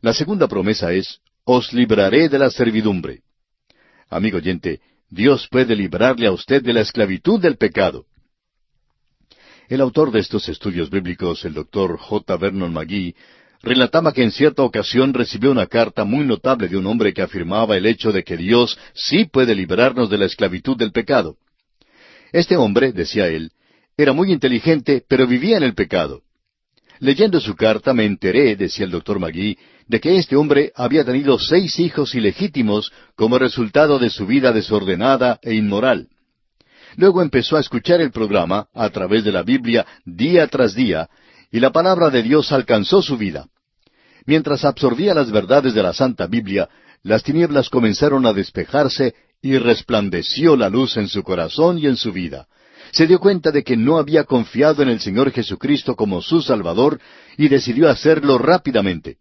La segunda promesa es, os libraré de la servidumbre. Amigo oyente, Dios puede librarle a usted de la esclavitud del pecado. El autor de estos estudios bíblicos, el Dr. J. Vernon McGee, relataba que en cierta ocasión recibió una carta muy notable de un hombre que afirmaba el hecho de que Dios sí puede librarnos de la esclavitud del pecado. Este hombre, decía él, era muy inteligente, pero vivía en el pecado. Leyendo su carta me enteré, decía el doctor Magee, de que este hombre había tenido 6 hijos ilegítimos como resultado de su vida desordenada e inmoral. Luego empezó a escuchar el programa a través de la Biblia día tras día, y la palabra de Dios alcanzó su vida. Mientras absorbía las verdades de la Santa Biblia, las tinieblas comenzaron a despejarse y resplandeció la luz en su corazón y en su vida. Se dio cuenta de que no había confiado en el Señor Jesucristo como su Salvador y decidió hacerlo rápidamente.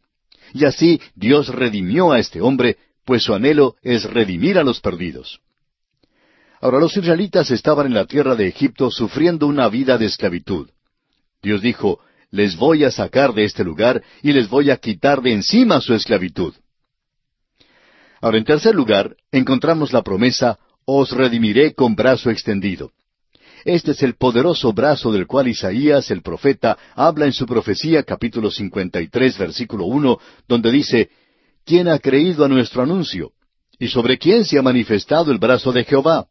Y así Dios redimió a este hombre, pues su anhelo es redimir a los perdidos. Ahora los israelitas estaban en la tierra de Egipto sufriendo una vida de esclavitud. Dios dijo, les voy a sacar de este lugar y les voy a quitar de encima su esclavitud. Ahora, en tercer lugar, encontramos la promesa, os redimiré con brazo extendido. Este es el poderoso brazo del cual Isaías, el profeta, habla en su profecía, capítulo 53, versículo 1, donde dice, ¿quién ha creído a nuestro anuncio? ¿Y sobre quién se ha manifestado el brazo de Jehová?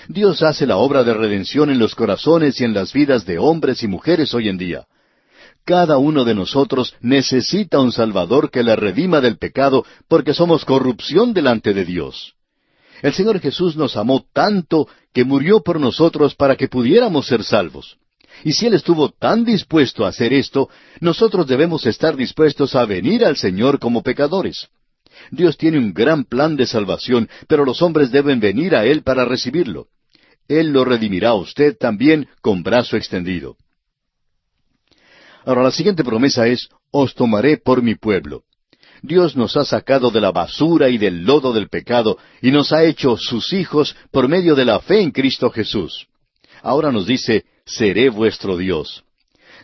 Dios hace la obra de redención en los corazones y en las vidas de hombres y mujeres hoy en día. Cada uno de nosotros necesita un Salvador que le redima del pecado porque somos corrupción delante de Dios. El Señor Jesús nos amó tanto que murió por nosotros para que pudiéramos ser salvos. Y si Él estuvo tan dispuesto a hacer esto, nosotros debemos estar dispuestos a venir al Señor como pecadores. Dios tiene un gran plan de salvación, pero los hombres deben venir a Él para recibirlo. Él lo redimirá a usted también con brazo extendido. Ahora la siguiente promesa es, os tomaré por mi pueblo. Dios nos ha sacado de la basura y del lodo del pecado y nos ha hecho sus hijos por medio de la fe en Cristo Jesús. Ahora nos dice, seré vuestro Dios.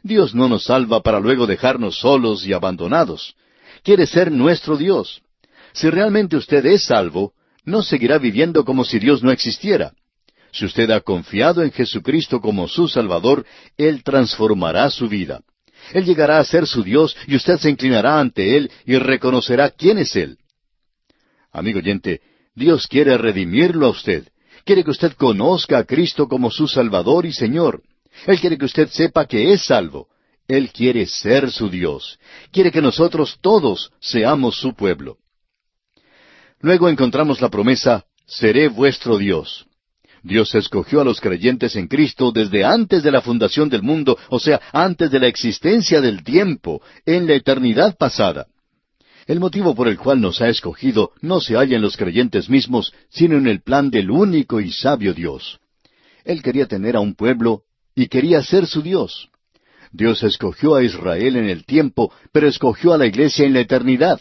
Dios no nos salva para luego dejarnos solos y abandonados. Quiere ser nuestro Dios. Si realmente usted es salvo, no seguirá viviendo como si Dios no existiera. Si usted ha confiado en Jesucristo como su Salvador, Él transformará su vida. Él llegará a ser su Dios y usted se inclinará ante Él y reconocerá quién es Él. Amigo oyente, Dios quiere redimirlo a usted. Quiere que usted conozca a Cristo como su Salvador y Señor. Él quiere que usted sepa que es salvo. Él quiere ser su Dios. Quiere que nosotros todos seamos su pueblo. Luego encontramos la promesa, seré vuestro Dios. Dios escogió a los creyentes en Cristo desde antes de la fundación del mundo, o sea, antes de la existencia del tiempo, en la eternidad pasada. El motivo por el cual nos ha escogido no se halla en los creyentes mismos, sino en el plan del único y sabio Dios. Él quería tener a un pueblo y quería ser su Dios. Dios escogió a Israel en el tiempo, pero escogió a la iglesia en la eternidad.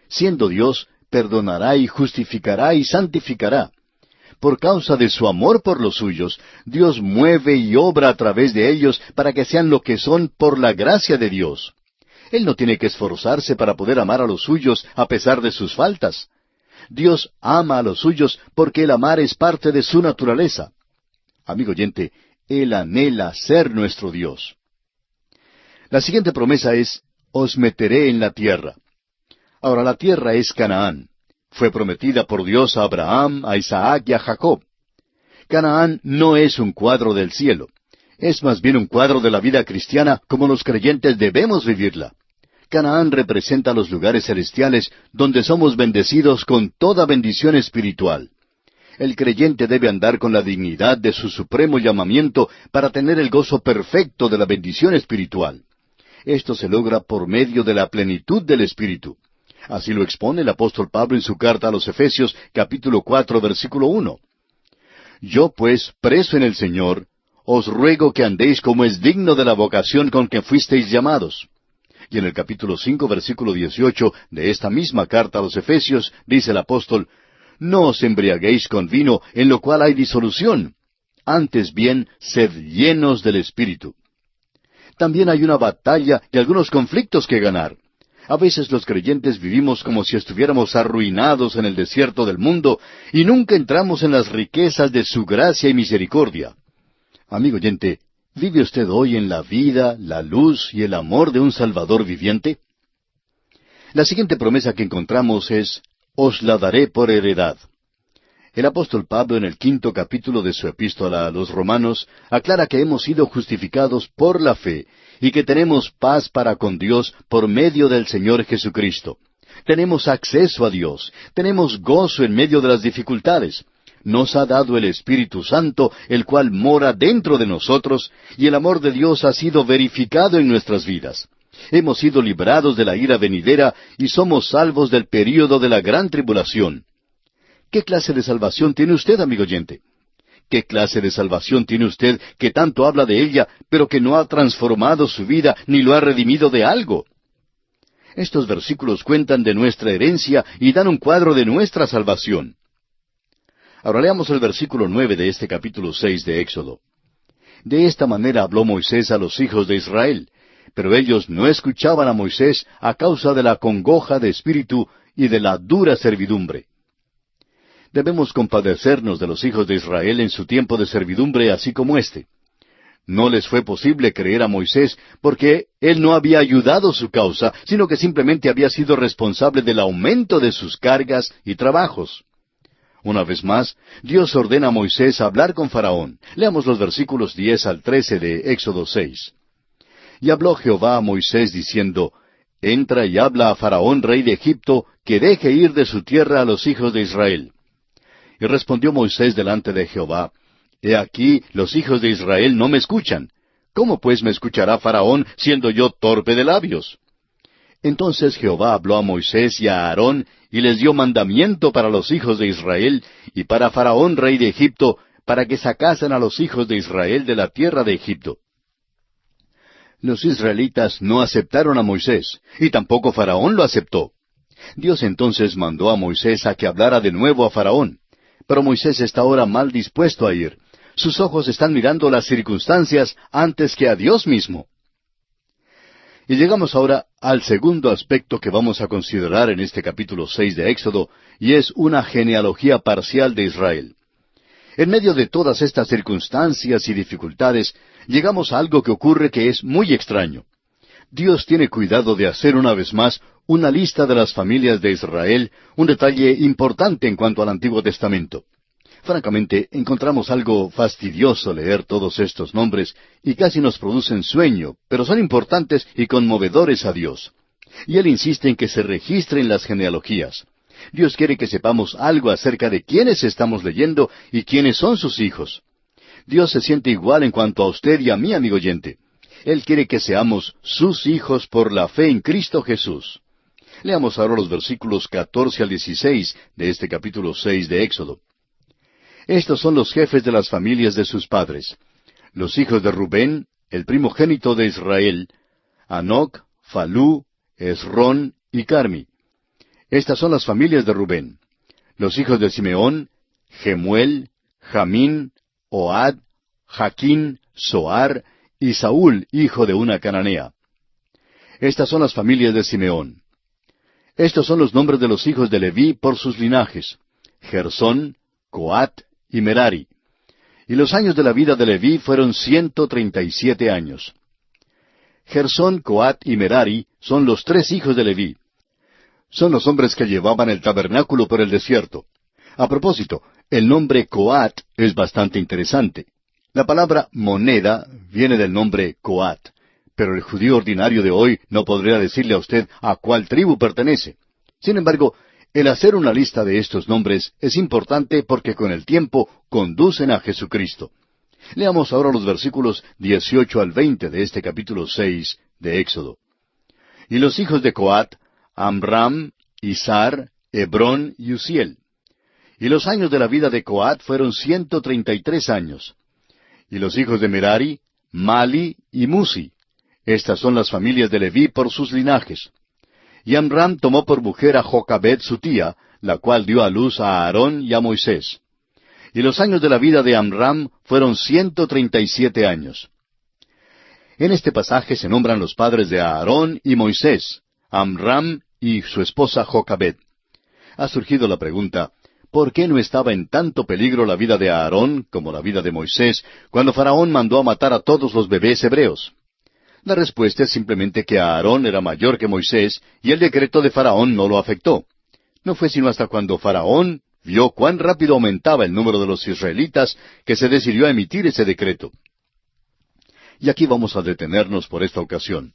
Siendo Dios, perdonará y justificará y santificará. Por causa de su amor por los suyos, Dios mueve y obra a través de ellos para que sean lo que son por la gracia de Dios. Él no tiene que esforzarse para poder amar a los suyos a pesar de sus faltas. Dios ama a los suyos porque el amar es parte de su naturaleza. Amigo oyente, Él anhela ser nuestro Dios. La siguiente promesa es, os meteré en la tierra. Ahora la tierra es Canaán. Fue prometida por Dios a Abraham, a Isaac y a Jacob. Canaán no es un cuadro del cielo. Es más bien un cuadro de la vida cristiana como los creyentes debemos vivirla. Canaán representa los lugares celestiales donde somos bendecidos con toda bendición espiritual. El creyente debe andar con la dignidad de su supremo llamamiento para tener el gozo perfecto de la bendición espiritual. Esto se logra por medio de la plenitud del Espíritu. Así lo expone el apóstol Pablo en su carta a los Efesios, capítulo 4, versículo 1. Yo pues, preso en el Señor, os ruego que andéis como es digno de la vocación con que fuisteis llamados. Y en el capítulo 5, versículo 18 de esta misma carta a los Efesios, dice el apóstol, no os embriaguéis con vino, en lo cual hay disolución. Antes bien, sed llenos del Espíritu. También hay una batalla y algunos conflictos que ganar. A veces los creyentes vivimos como si estuviéramos arruinados en el desierto del mundo y nunca entramos en las riquezas de su gracia y misericordia. Amigo oyente, ¿vive usted hoy en la vida, la luz y el amor de un Salvador viviente? La siguiente promesa que encontramos es, os la daré por heredad. El apóstol Pablo, en el 5º capítulo de su epístola a los Romanos, aclara que hemos sido justificados por la fe y que tenemos paz para con Dios por medio del Señor Jesucristo. Tenemos acceso a Dios, tenemos gozo en medio de las dificultades. Nos ha dado el Espíritu Santo, el cual mora dentro de nosotros, y el amor de Dios ha sido verificado en nuestras vidas. Hemos sido librados de la ira venidera y somos salvos del período de la gran tribulación. ¿Qué clase de salvación tiene usted, amigo oyente? ¿Qué clase de salvación tiene usted que tanto habla de ella, pero que no ha transformado su vida ni lo ha redimido de algo? Estos versículos cuentan de nuestra herencia y dan un cuadro de nuestra salvación. Ahora leamos el versículo 9 de este capítulo 6 de Éxodo. De esta manera habló Moisés a los hijos de Israel, pero ellos no escuchaban a Moisés a causa de la congoja de espíritu y de la dura servidumbre. Debemos compadecernos de los hijos de Israel en su tiempo de servidumbre, así como éste. No les fue posible creer a Moisés porque él no había ayudado su causa, sino que simplemente había sido responsable del aumento de sus cargas y trabajos. Una vez más, Dios ordena a Moisés hablar con Faraón. Leamos los versículos 10 al 13 de Éxodo 6. Y habló Jehová a Moisés diciendo, Entra y habla a Faraón, rey de Egipto, que deje ir de su tierra a los hijos de Israel. Y respondió Moisés delante de Jehová, He aquí, los hijos de Israel no me escuchan. ¿Cómo pues me escuchará Faraón, siendo yo torpe de labios? Entonces Jehová habló a Moisés y a Aarón, y les dio mandamiento para los hijos de Israel, y para Faraón rey de Egipto, para que sacasen a los hijos de Israel de la tierra de Egipto. Los israelitas no aceptaron a Moisés, y tampoco Faraón lo aceptó. Dios entonces mandó a Moisés a que hablara de nuevo a Faraón. Pero Moisés está ahora mal dispuesto a ir. Sus ojos están mirando las circunstancias antes que a Dios mismo. Y llegamos ahora al segundo aspecto que vamos a considerar en este capítulo 6 de Éxodo, y es una genealogía parcial de Israel. En medio de todas estas circunstancias y dificultades, llegamos a algo que ocurre que es muy extraño. Dios tiene cuidado de hacer una vez más una lista de las familias de Israel, un detalle importante en cuanto al Antiguo Testamento. Francamente, encontramos algo fastidioso leer todos estos nombres y casi nos producen sueño, pero son importantes y conmovedores a Dios. Y Él insiste en que se registren las genealogías. Dios quiere que sepamos algo acerca de quiénes estamos leyendo y quiénes son sus hijos. Dios se siente igual en cuanto a usted y a mí, amigo oyente. Él quiere que seamos sus hijos por la fe en Cristo Jesús. Leamos ahora los versículos 14 al 16 de este capítulo 6 de Éxodo. Estos son los jefes de las familias de sus padres. Los hijos de Rubén, el primogénito de Israel, Hanoc, Falú, Esrón y Carmi. Estas son las familias de Rubén. Los hijos de Simeón, Gemuel, Jamín, Ohad, Jaquín, Soar y Saúl, hijo de una cananea. Estas son las familias de Simeón. Estos son los nombres de los hijos de Leví por sus linajes: Gersón, Coat y Merari. Y los años de la vida de Leví fueron 137 años. Gersón, Coat y Merari son los tres hijos de Leví. Son los hombres que llevaban el tabernáculo por el desierto. A propósito, el nombre Coat es bastante interesante. La palabra moneda viene del nombre Coat, pero el judío ordinario de hoy no podría decirle a usted a cuál tribu pertenece. Sin embargo, el hacer una lista de estos nombres es importante porque con el tiempo conducen a Jesucristo. Leamos ahora los versículos 18 al 20 de este capítulo 6 de Éxodo. Y los hijos de Coat, Amram, Izar, Hebrón y Uziel. Y los años de la vida de Coat fueron 133 años. Y los hijos de Merari, Mali y Musi. Estas son las familias de Leví por sus linajes. Y Amram tomó por mujer a Jocabed su tía, la cual dio a luz a Aarón y a Moisés. Y los años de la vida de Amram fueron 137 años. En este pasaje se nombran los padres de Aarón y Moisés, Amram y su esposa Jocabed. Ha surgido la pregunta, ¿por qué no estaba en tanto peligro la vida de Aarón como la vida de Moisés cuando Faraón mandó a matar a todos los bebés hebreos? La respuesta es simplemente que Aarón era mayor que Moisés y el decreto de Faraón no lo afectó. No fue sino hasta cuando Faraón vio cuán rápido aumentaba el número de los israelitas que se decidió a emitir ese decreto. Y aquí vamos a detenernos por esta ocasión.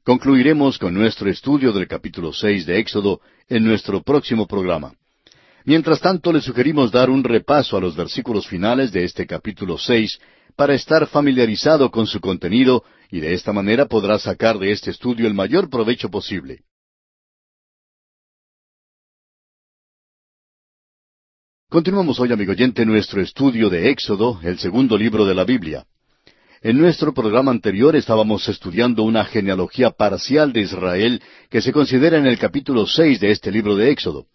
Concluiremos con nuestro estudio del capítulo 6 de Éxodo en nuestro próximo programa. Mientras tanto, le sugerimos dar un repaso a los versículos finales de este capítulo 6 para estar familiarizado con su contenido y de esta manera podrá sacar de este estudio el mayor provecho posible. Continuamos hoy, amigo oyente, nuestro estudio de Éxodo, el segundo libro de la Biblia. En nuestro programa anterior estábamos estudiando una genealogía parcial de Israel que se considera en el capítulo 6 de este libro de Éxodo.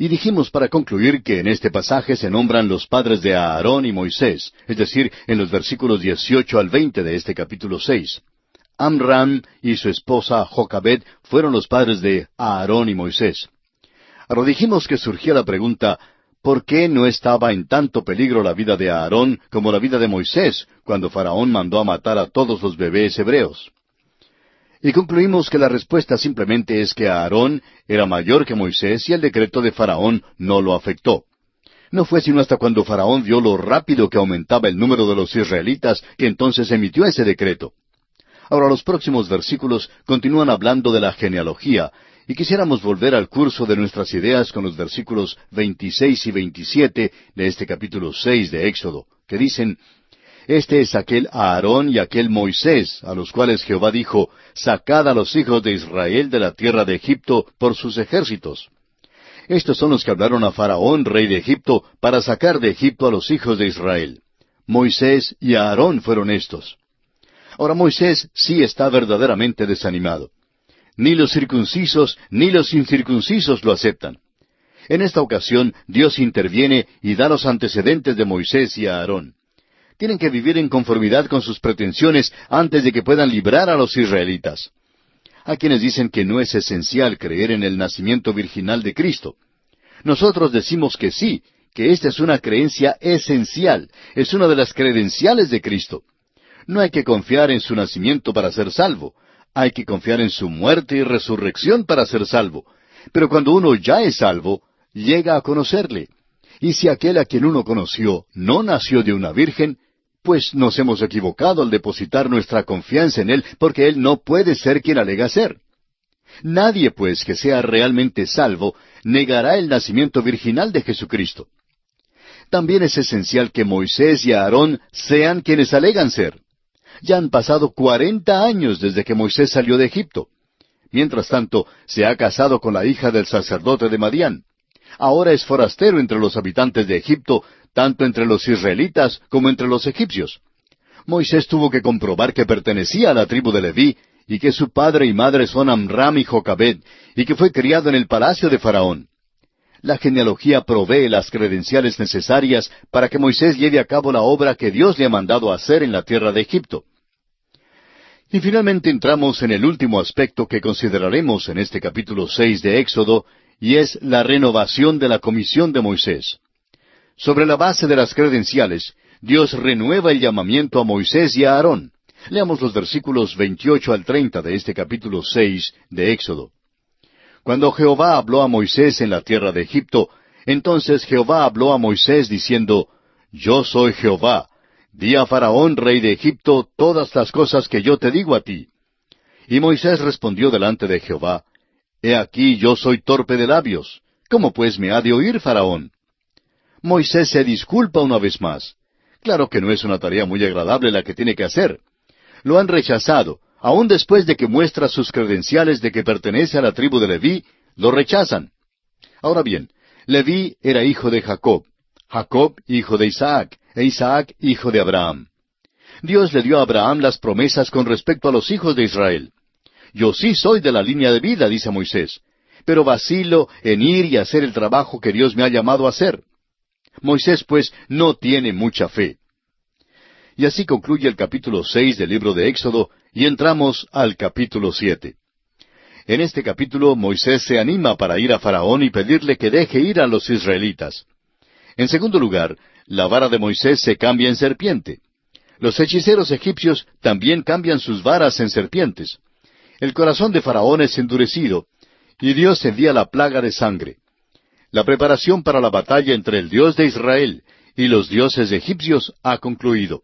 Y dijimos para concluir que en este pasaje se nombran los padres de Aarón y Moisés, es decir, en los versículos 18 al 20 de este capítulo 6. Amram y su esposa Jocabed fueron los padres de Aarón y Moisés. Ahora dijimos que surgía la pregunta, ¿por qué no estaba en tanto peligro la vida de Aarón como la vida de Moisés cuando Faraón mandó a matar a todos los bebés hebreos? Y concluimos que la respuesta simplemente es que Aarón era mayor que Moisés y el decreto de Faraón no lo afectó. No fue sino hasta cuando Faraón vio lo rápido que aumentaba el número de los israelitas que entonces emitió ese decreto. Ahora los próximos versículos continúan hablando de la genealogía, y quisiéramos volver al curso de nuestras ideas con los versículos 26 y 27 de este capítulo 6 de Éxodo, que dicen: Este es aquel Aarón y aquel Moisés, a los cuales Jehová dijo, Sacad a los hijos de Israel de la tierra de Egipto por sus ejércitos. Estos son los que hablaron a Faraón, rey de Egipto, para sacar de Egipto a los hijos de Israel. Moisés y Aarón fueron estos. Ahora Moisés sí está verdaderamente desanimado. Ni los circuncisos ni los incircuncisos lo aceptan. En esta ocasión Dios interviene y da los antecedentes de Moisés y Aarón. Tienen que vivir en conformidad con sus pretensiones antes de que puedan librar a los israelitas. Hay quienes dicen que no es esencial creer en el nacimiento virginal de Cristo. Nosotros decimos que sí, que esta es una creencia esencial, es una de las credenciales de Cristo. No hay que confiar en su nacimiento para ser salvo. Hay que confiar en su muerte y resurrección para ser salvo. Pero cuando uno ya es salvo, llega a conocerle. Y si aquel a quien uno conoció no nació de una virgen, pues nos hemos equivocado al depositar nuestra confianza en él, porque él no puede ser quien alega ser. Nadie, pues, que sea realmente salvo, negará el nacimiento virginal de Jesucristo. También es esencial que Moisés y Aarón sean quienes alegan ser. Ya han pasado 40 años desde que Moisés salió de Egipto. Mientras tanto, se ha casado con la hija del sacerdote de Madián. Ahora es forastero entre los habitantes de Egipto, tanto entre los israelitas como entre los egipcios. Moisés tuvo que comprobar que pertenecía a la tribu de Leví, y que su padre y madre son Amram y Jocabed, y que fue criado en el palacio de Faraón. La genealogía provee las credenciales necesarias para que Moisés lleve a cabo la obra que Dios le ha mandado hacer en la tierra de Egipto. Y finalmente entramos en el último aspecto que consideraremos en este capítulo 6 de Éxodo, y es la renovación de la comisión de Moisés. Sobre la base de las credenciales, Dios renueva el llamamiento a Moisés y a Aarón. Leamos los versículos 28 al 30 de este capítulo 6 de Éxodo. Cuando Jehová habló a Moisés en la tierra de Egipto, entonces Jehová habló a Moisés diciendo, Yo soy Jehová, di a Faraón, rey de Egipto, todas las cosas que yo te digo a ti. Y Moisés respondió delante de Jehová, He aquí yo soy torpe de labios, ¿cómo pues me ha de oír Faraón? Moisés se disculpa una vez más. Claro que no es una tarea muy agradable la que tiene que hacer. Lo han rechazado. Aun después de que muestra sus credenciales de que pertenece a la tribu de Leví, lo rechazan. Ahora bien, Leví era hijo de Jacob, Jacob hijo de Isaac, e Isaac hijo de Abraham. Dios le dio a Abraham las promesas con respecto a los hijos de Israel. Yo sí soy de la línea de vida, dice Moisés, pero vacilo en ir y hacer el trabajo que Dios me ha llamado a hacer. Moisés, pues, no tiene mucha fe. Y así concluye el capítulo 6 del libro de Éxodo, y entramos al capítulo 7. En este capítulo Moisés se anima para ir a Faraón y pedirle que deje ir a los israelitas. En segundo lugar, la vara de Moisés se cambia en serpiente. Los hechiceros egipcios también cambian sus varas en serpientes. El corazón de Faraón es endurecido, y Dios envía la plaga de sangre. La preparación para la batalla entre el Dios de Israel y los dioses egipcios ha concluido.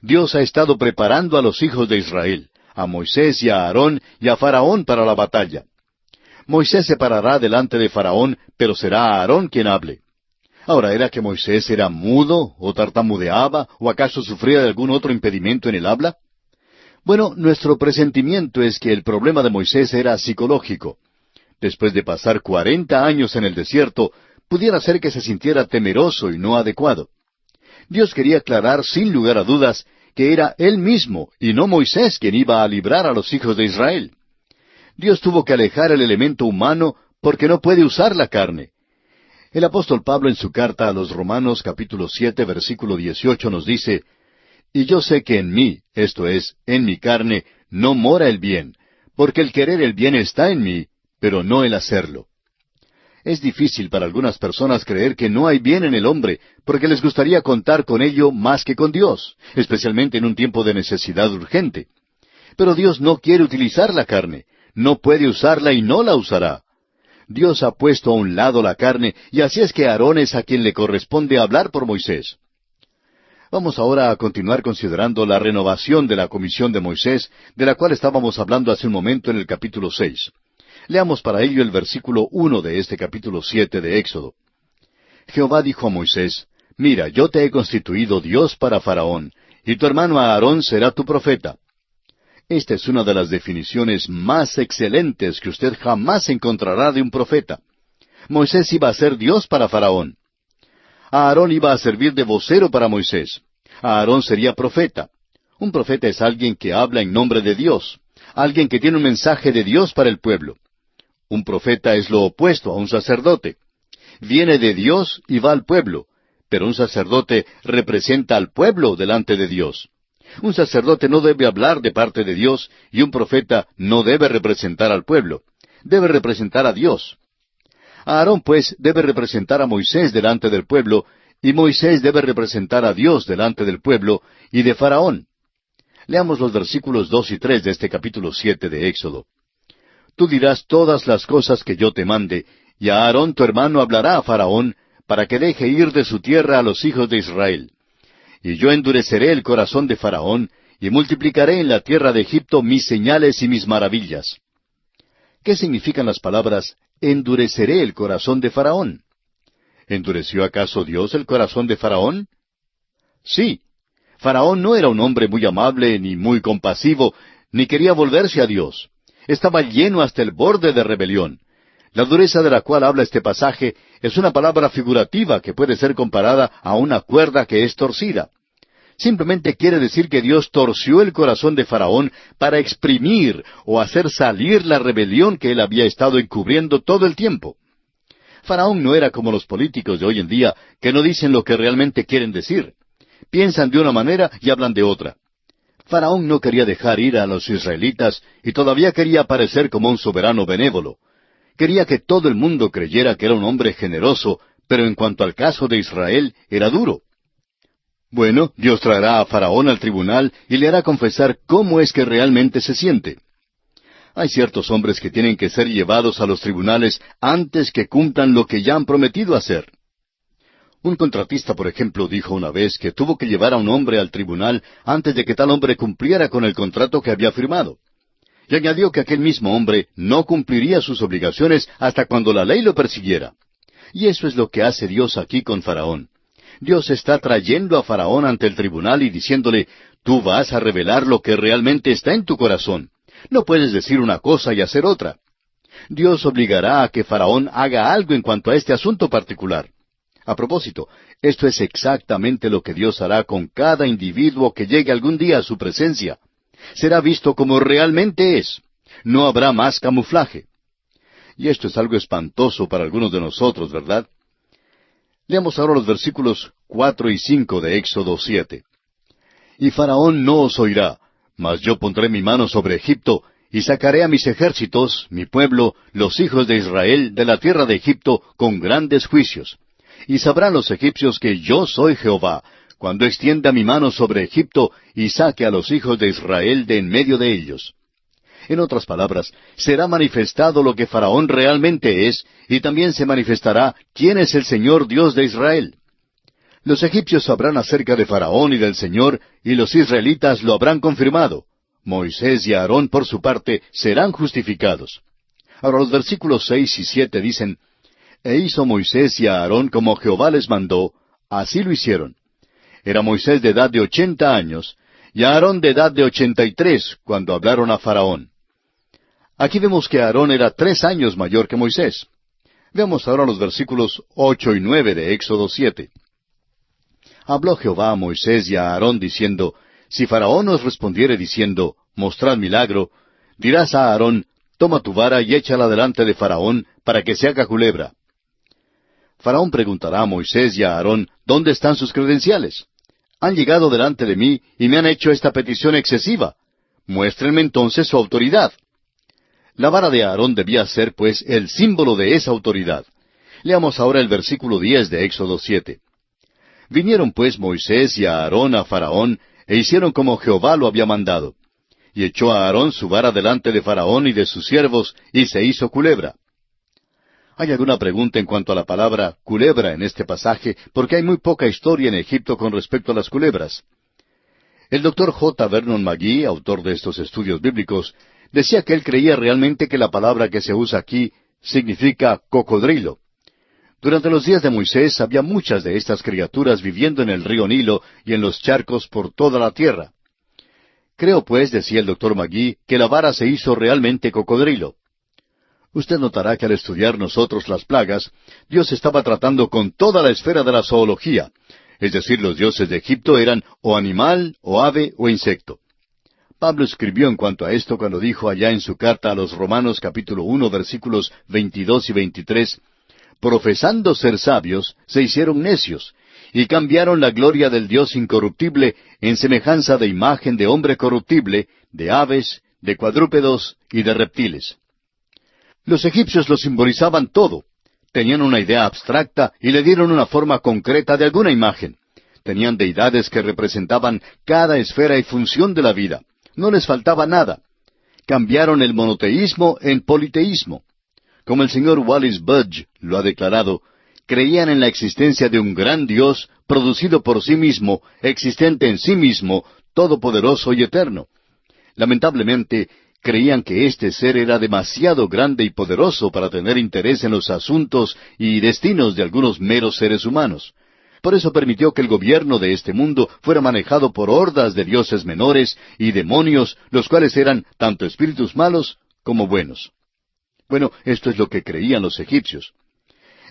Dios ha estado preparando a los hijos de Israel, a Moisés y a Aarón y a Faraón para la batalla. Moisés se parará delante de Faraón, pero será Aarón quien hable. Ahora, ¿era que Moisés era mudo, o tartamudeaba, o acaso sufría de algún otro impedimento en el habla? Bueno, nuestro presentimiento es que el problema de Moisés era psicológico. Después de pasar 40 años en el desierto, pudiera ser que se sintiera temeroso y no adecuado. Dios quería aclarar sin lugar a dudas que era Él mismo y no Moisés quien iba a librar a los hijos de Israel. Dios tuvo que alejar el elemento humano porque no puede usar la carne. El apóstol Pablo en su carta a los Romanos capítulo 7 versículo 18 nos dice, «Y yo sé que en mí, esto es, en mi carne, no mora el bien, porque el querer el bien está en mí, pero no el hacerlo». Es difícil para algunas personas creer que no hay bien en el hombre, porque les gustaría contar con ello más que con Dios, especialmente en un tiempo de necesidad urgente. Pero Dios no quiere utilizar la carne, no puede usarla y no la usará. Dios ha puesto a un lado la carne, y así es que Aarón es a quien le corresponde hablar por Moisés. Vamos ahora a continuar considerando la renovación de la comisión de Moisés, de la cual estábamos hablando hace un momento en el capítulo 6. Leamos para ello el versículo 1 de este capítulo 7 de Éxodo. Jehová dijo a Moisés, «Mira, yo te he constituido Dios para Faraón, y tu hermano Aarón será tu profeta». Esta es una de las definiciones más excelentes que usted jamás encontrará de un profeta. Moisés iba a ser Dios para Faraón. Aarón iba a servir de vocero para Moisés. Aarón sería profeta. Un profeta es alguien que habla en nombre de Dios, alguien que tiene un mensaje de Dios para el pueblo. Un profeta es lo opuesto a un sacerdote. Viene de Dios y va al pueblo, pero un sacerdote representa al pueblo delante de Dios. Un sacerdote no debe hablar de parte de Dios y un profeta no debe representar al pueblo. Debe representar a Dios. Aarón, pues, debe representar a Moisés delante del pueblo, y Moisés debe representar a Dios delante del pueblo y de Faraón. Leamos los versículos 2 y 3 de este capítulo 7 de Éxodo. Tú dirás todas las cosas que yo te mande, y a Aarón tu hermano hablará a Faraón, para que deje ir de su tierra a los hijos de Israel. Y yo endureceré el corazón de Faraón, y multiplicaré en la tierra de Egipto mis señales y mis maravillas. ¿Qué significan las palabras, endureceré el corazón de Faraón? ¿Endureció acaso Dios el corazón de Faraón? Sí. Faraón no era un hombre muy amable, ni muy compasivo, ni quería volverse a Dios. Estaba lleno hasta el borde de rebelión. La dureza de la cual habla este pasaje es una palabra figurativa que puede ser comparada a una cuerda que es torcida. Simplemente quiere decir que Dios torció el corazón de Faraón para exprimir o hacer salir la rebelión que él había estado encubriendo todo el tiempo. Faraón no era como los políticos de hoy en día, que no dicen lo que realmente quieren decir. Piensan de una manera y hablan de otra. Faraón no quería dejar ir a los israelitas y todavía quería parecer como un soberano benévolo. Quería que todo el mundo creyera que era un hombre generoso, pero en cuanto al caso de Israel, era duro. Bueno, Dios traerá a Faraón al tribunal y le hará confesar cómo es que realmente se siente. Hay ciertos hombres que tienen que ser llevados a los tribunales antes que cumplan lo que ya han prometido hacer. Un contratista, por ejemplo, dijo una vez que tuvo que llevar a un hombre al tribunal antes de que tal hombre cumpliera con el contrato que había firmado. Y añadió que aquel mismo hombre no cumpliría sus obligaciones hasta cuando la ley lo persiguiera. Y eso es lo que hace Dios aquí con Faraón. Dios está trayendo a Faraón ante el tribunal y diciéndole, tú vas a revelar lo que realmente está en tu corazón. No puedes decir una cosa y hacer otra. Dios obligará a que Faraón haga algo en cuanto a este asunto particular. A propósito, esto es exactamente lo que Dios hará con cada individuo que llegue algún día a su presencia. Será visto como realmente es. No habrá más camuflaje. Y esto es algo espantoso para algunos de nosotros, ¿verdad? Leamos ahora los versículos 4 y 5 de Éxodo 7. Y Faraón no os oirá, mas yo pondré mi mano sobre Egipto, y sacaré a mis ejércitos, mi pueblo, los hijos de Israel, de la tierra de Egipto, con grandes juicios. Y sabrán los egipcios que yo soy Jehová, cuando extienda mi mano sobre Egipto, y saque a los hijos de Israel de en medio de ellos. En otras palabras, será manifestado lo que Faraón realmente es, y también se manifestará quién es el Señor Dios de Israel. Los egipcios sabrán acerca de Faraón y del Señor, y los israelitas lo habrán confirmado. Moisés y Aarón, por su parte, serán justificados. Ahora los versículos 6 y 7 dicen, «E hizo Moisés y Aarón como Jehová les mandó, así lo hicieron. Era Moisés de edad de 80 años, y Aarón de edad de 83, cuando hablaron a Faraón». Aquí vemos que Aarón era 3 años mayor que Moisés. Veamos ahora los versículos 8 y 9 de Éxodo 7. Habló Jehová a Moisés y a Aarón diciendo, «Si Faraón os respondiere diciendo, mostrad milagro, dirás a Aarón, toma tu vara y échala delante de Faraón, para que se haga culebra». Faraón preguntará a Moisés y a Aarón, ¿dónde están sus credenciales? Han llegado delante de mí y me han hecho esta petición excesiva. Muéstrenme entonces su autoridad. La vara de Aarón debía ser, pues, el símbolo de esa autoridad. Leamos ahora el versículo 10 de Éxodo 7. Vinieron pues Moisés y Aarón a Faraón, e hicieron como Jehová lo había mandado. Y echó a Aarón su vara delante de Faraón y de sus siervos, y se hizo culebra. ¿Hay alguna pregunta en cuanto a la palabra culebra en este pasaje? Porque hay muy poca historia en Egipto con respecto a las culebras. El doctor J. Vernon McGee, autor de estos estudios bíblicos, decía que él creía realmente que la palabra que se usa aquí significa cocodrilo. Durante los días de Moisés había muchas de estas criaturas viviendo en el río Nilo y en los charcos por toda la tierra. Creo, pues, decía el doctor McGee, que la vara se hizo realmente cocodrilo. Usted notará que al estudiar nosotros las plagas, Dios estaba tratando con toda la esfera de la zoología, es decir, los dioses de Egipto eran o animal, o ave, o insecto. Pablo escribió en cuanto a esto cuando dijo allá en su carta a los Romanos capítulo 1 versículos 22 y 23, «Profesando ser sabios, se hicieron necios, y cambiaron la gloria del Dios incorruptible en semejanza de imagen de hombre corruptible, de aves, de cuadrúpedos y de reptiles». Los egipcios lo simbolizaban todo. Tenían una idea abstracta y le dieron una forma concreta de alguna imagen. Tenían deidades que representaban cada esfera y función de la vida. No les faltaba nada. Cambiaron el monoteísmo en politeísmo. Como el señor Wallis Budge lo ha declarado, creían en la existencia de un gran Dios, producido por sí mismo, existente en sí mismo, todopoderoso y eterno. Lamentablemente, creían que este ser era demasiado grande y poderoso para tener interés en los asuntos y destinos de algunos meros seres humanos. Por eso permitió que el gobierno de este mundo fuera manejado por hordas de dioses menores y demonios, los cuales eran tanto espíritus malos como buenos. Bueno, esto es lo que creían los egipcios.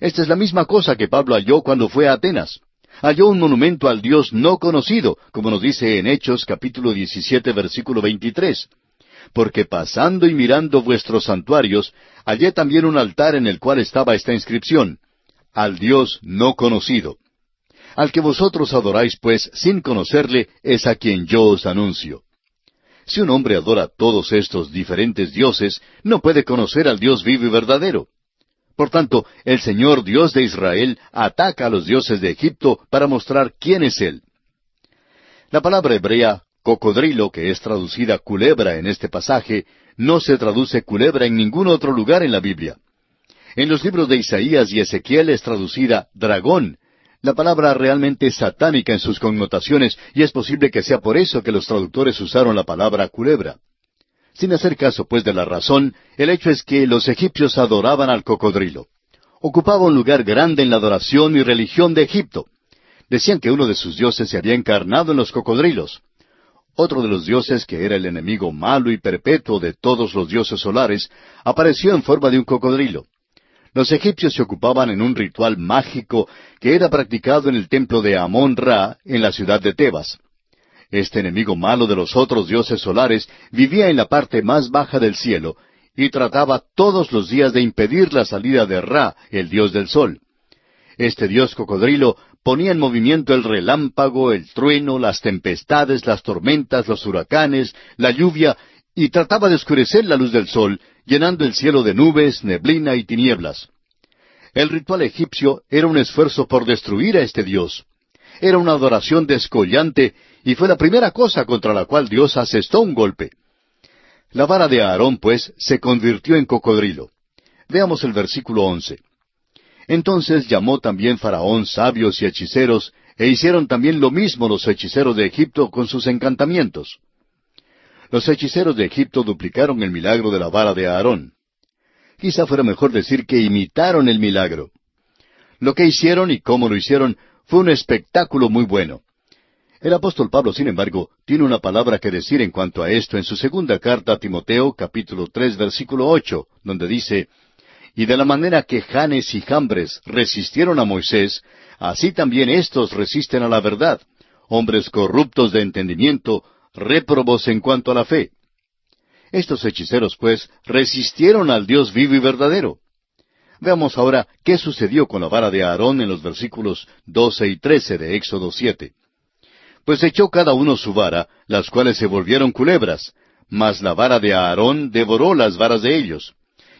Esta es la misma cosa que Pablo halló cuando fue a Atenas. Halló un monumento al Dios no conocido, como nos dice en Hechos capítulo 17 versículo 23. Porque pasando y mirando vuestros santuarios, hallé también un altar en el cual estaba esta inscripción: al Dios no conocido. Al que vosotros adoráis, pues, sin conocerle, es a quien yo os anuncio. Si un hombre adora todos estos diferentes dioses, no puede conocer al Dios vivo y verdadero. Por tanto, el Señor Dios de Israel ataca a los dioses de Egipto para mostrar quién es Él. La palabra hebrea cocodrilo, que es traducida culebra en este pasaje, no se traduce culebra en ningún otro lugar en la Biblia. En los libros de Isaías y Ezequiel es traducida dragón. La palabra realmente es satánica en sus connotaciones, y es posible que sea por eso que los traductores usaron la palabra culebra. Sin hacer caso, pues, de la razón, el hecho es que los egipcios adoraban al cocodrilo. Ocupaba un lugar grande en la adoración y religión de Egipto. Decían que uno de sus dioses se había encarnado en los cocodrilos. Otro de los dioses, que era el enemigo malo y perpetuo de todos los dioses solares, apareció en forma de un cocodrilo. Los egipcios se ocupaban en un ritual mágico que era practicado en el templo de Amón-Ra, en la ciudad de Tebas. Este enemigo malo de los otros dioses solares vivía en la parte más baja del cielo, y trataba todos los días de impedir la salida de Ra, el dios del sol. Este dios cocodrilo ponía en movimiento el relámpago, el trueno, las tempestades, las tormentas, los huracanes, la lluvia, y trataba de oscurecer la luz del sol, llenando el cielo de nubes, neblina y tinieblas. El ritual egipcio era un esfuerzo por destruir a este dios. Era una adoración descollante, y fue la primera cosa contra la cual Dios asestó un golpe. La vara de Aarón, pues, se convirtió en cocodrilo. Veamos el versículo 11. Entonces llamó también Faraón sabios y hechiceros, e hicieron también lo mismo los hechiceros de Egipto con sus encantamientos. Los hechiceros de Egipto duplicaron el milagro de la vara de Aarón. Quizá fuera mejor decir que imitaron el milagro. Lo que hicieron y cómo lo hicieron fue un espectáculo muy bueno. El apóstol Pablo, sin embargo, tiene una palabra que decir en cuanto a esto en su segunda carta a Timoteo, capítulo 3, versículo 8, donde dice: Y de la manera que Janes y Jambres resistieron a Moisés, así también éstos resisten a la verdad, hombres corruptos de entendimiento, réprobos en cuanto a la fe. Estos hechiceros, pues, resistieron al Dios vivo y verdadero. Veamos ahora qué sucedió con la vara de Aarón en los versículos 12 y 13 de Éxodo 7. Pues echó cada uno su vara, las cuales se volvieron culebras, mas la vara de Aarón devoró las varas de ellos.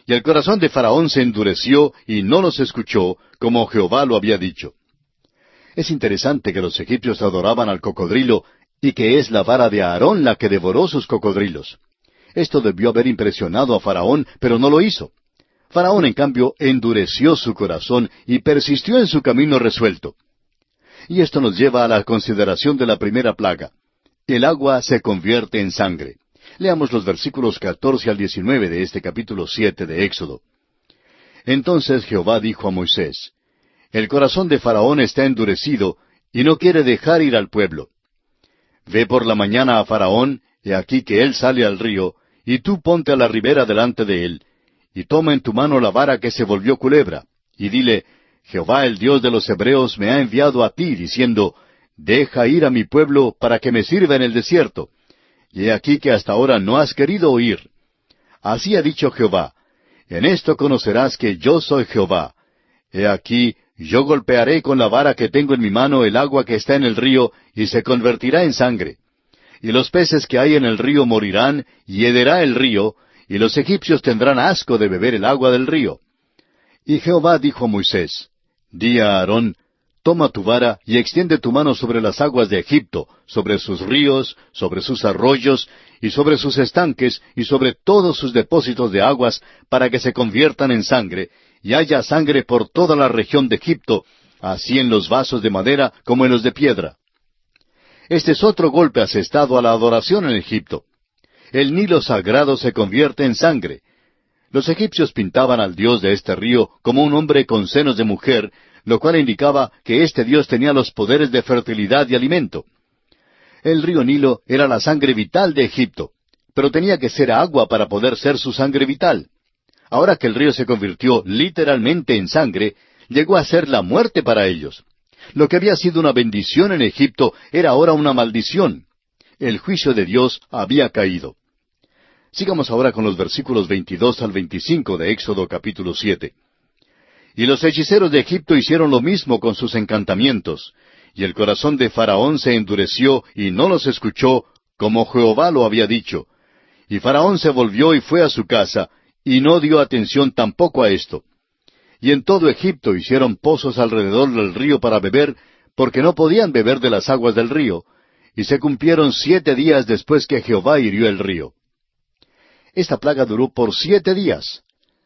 Y el corazón de Faraón se endureció y no los escuchó, como Jehová lo había dicho. Es interesante que los egipcios adoraban al cocodrilo, y que es la vara de Aarón la que devoró sus cocodrilos. Esto debió haber impresionado a Faraón, pero no lo hizo. Faraón, en cambio, endureció su corazón y persistió en su camino resuelto. Y esto nos lleva a la consideración de la primera plaga. El agua se convierte en sangre. Leamos los versículos 14 al 19 de este capítulo 7 de Éxodo. Entonces Jehová dijo a Moisés: El corazón de Faraón está endurecido, y no quiere dejar ir al pueblo. Ve por la mañana a Faraón, he aquí que él sale al río, y tú ponte a la ribera delante de él, y toma en tu mano la vara que se volvió culebra, y dile: Jehová el Dios de los Hebreos me ha enviado a ti, diciendo: Deja ir a mi pueblo para que me sirva en el desierto. Y he aquí que hasta ahora no has querido oír. Así ha dicho Jehová: En esto conocerás que yo soy Jehová. He aquí, yo golpearé con la vara que tengo en mi mano el agua que está en el río, y se convertirá en sangre. Y los peces que hay en el río morirán, y hederá el río, y los egipcios tendrán asco de beber el agua del río. Y Jehová dijo a Moisés: Di a Aarón: Toma tu vara y extiende tu mano sobre las aguas de Egipto, sobre sus ríos, sobre sus arroyos, y sobre sus estanques, y sobre todos sus depósitos de aguas, para que se conviertan en sangre, y haya sangre por toda la región de Egipto, así en los vasos de madera como en los de piedra. Este es otro golpe asestado a la adoración en Egipto. El Nilo sagrado se convierte en sangre. Los egipcios pintaban al dios de este río como un hombre con senos de mujer, lo cual indicaba que este dios tenía los poderes de fertilidad y alimento. El río Nilo era la sangre vital de Egipto, pero tenía que ser agua para poder ser su sangre vital. Ahora que el río se convirtió literalmente en sangre, llegó a ser la muerte para ellos. Lo que había sido una bendición en Egipto era ahora una maldición. El juicio de Dios había caído. Sigamos ahora con los versículos 22 al 25 de Éxodo capítulo 7. Y los hechiceros de Egipto hicieron lo mismo con sus encantamientos, y el corazón de Faraón se endureció y no los escuchó, como Jehová lo había dicho. Y Faraón se volvió y fue a su casa, y no dio atención tampoco a esto. Y en todo Egipto hicieron pozos alrededor del río para beber, porque no podían beber de las aguas del río, y se cumplieron 7 días después que Jehová hirió el río. Esta plaga duró por 7 días.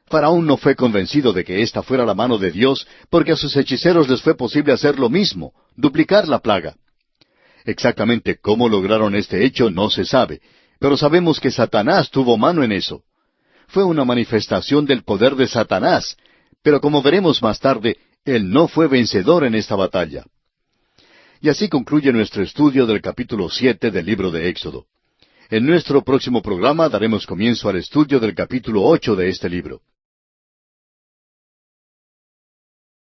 Faraón no fue convencido de que esta fuera la mano de Dios, porque a sus hechiceros les fue posible hacer lo mismo, duplicar la plaga. Exactamente cómo lograron este hecho no se sabe, pero sabemos que Satanás tuvo mano en eso. Fue una manifestación del poder de Satanás, pero como veremos más tarde, él no fue vencedor en esta batalla. Y así concluye nuestro estudio del capítulo 7 del libro de Éxodo. En nuestro próximo programa daremos comienzo al estudio del capítulo 8 de este libro.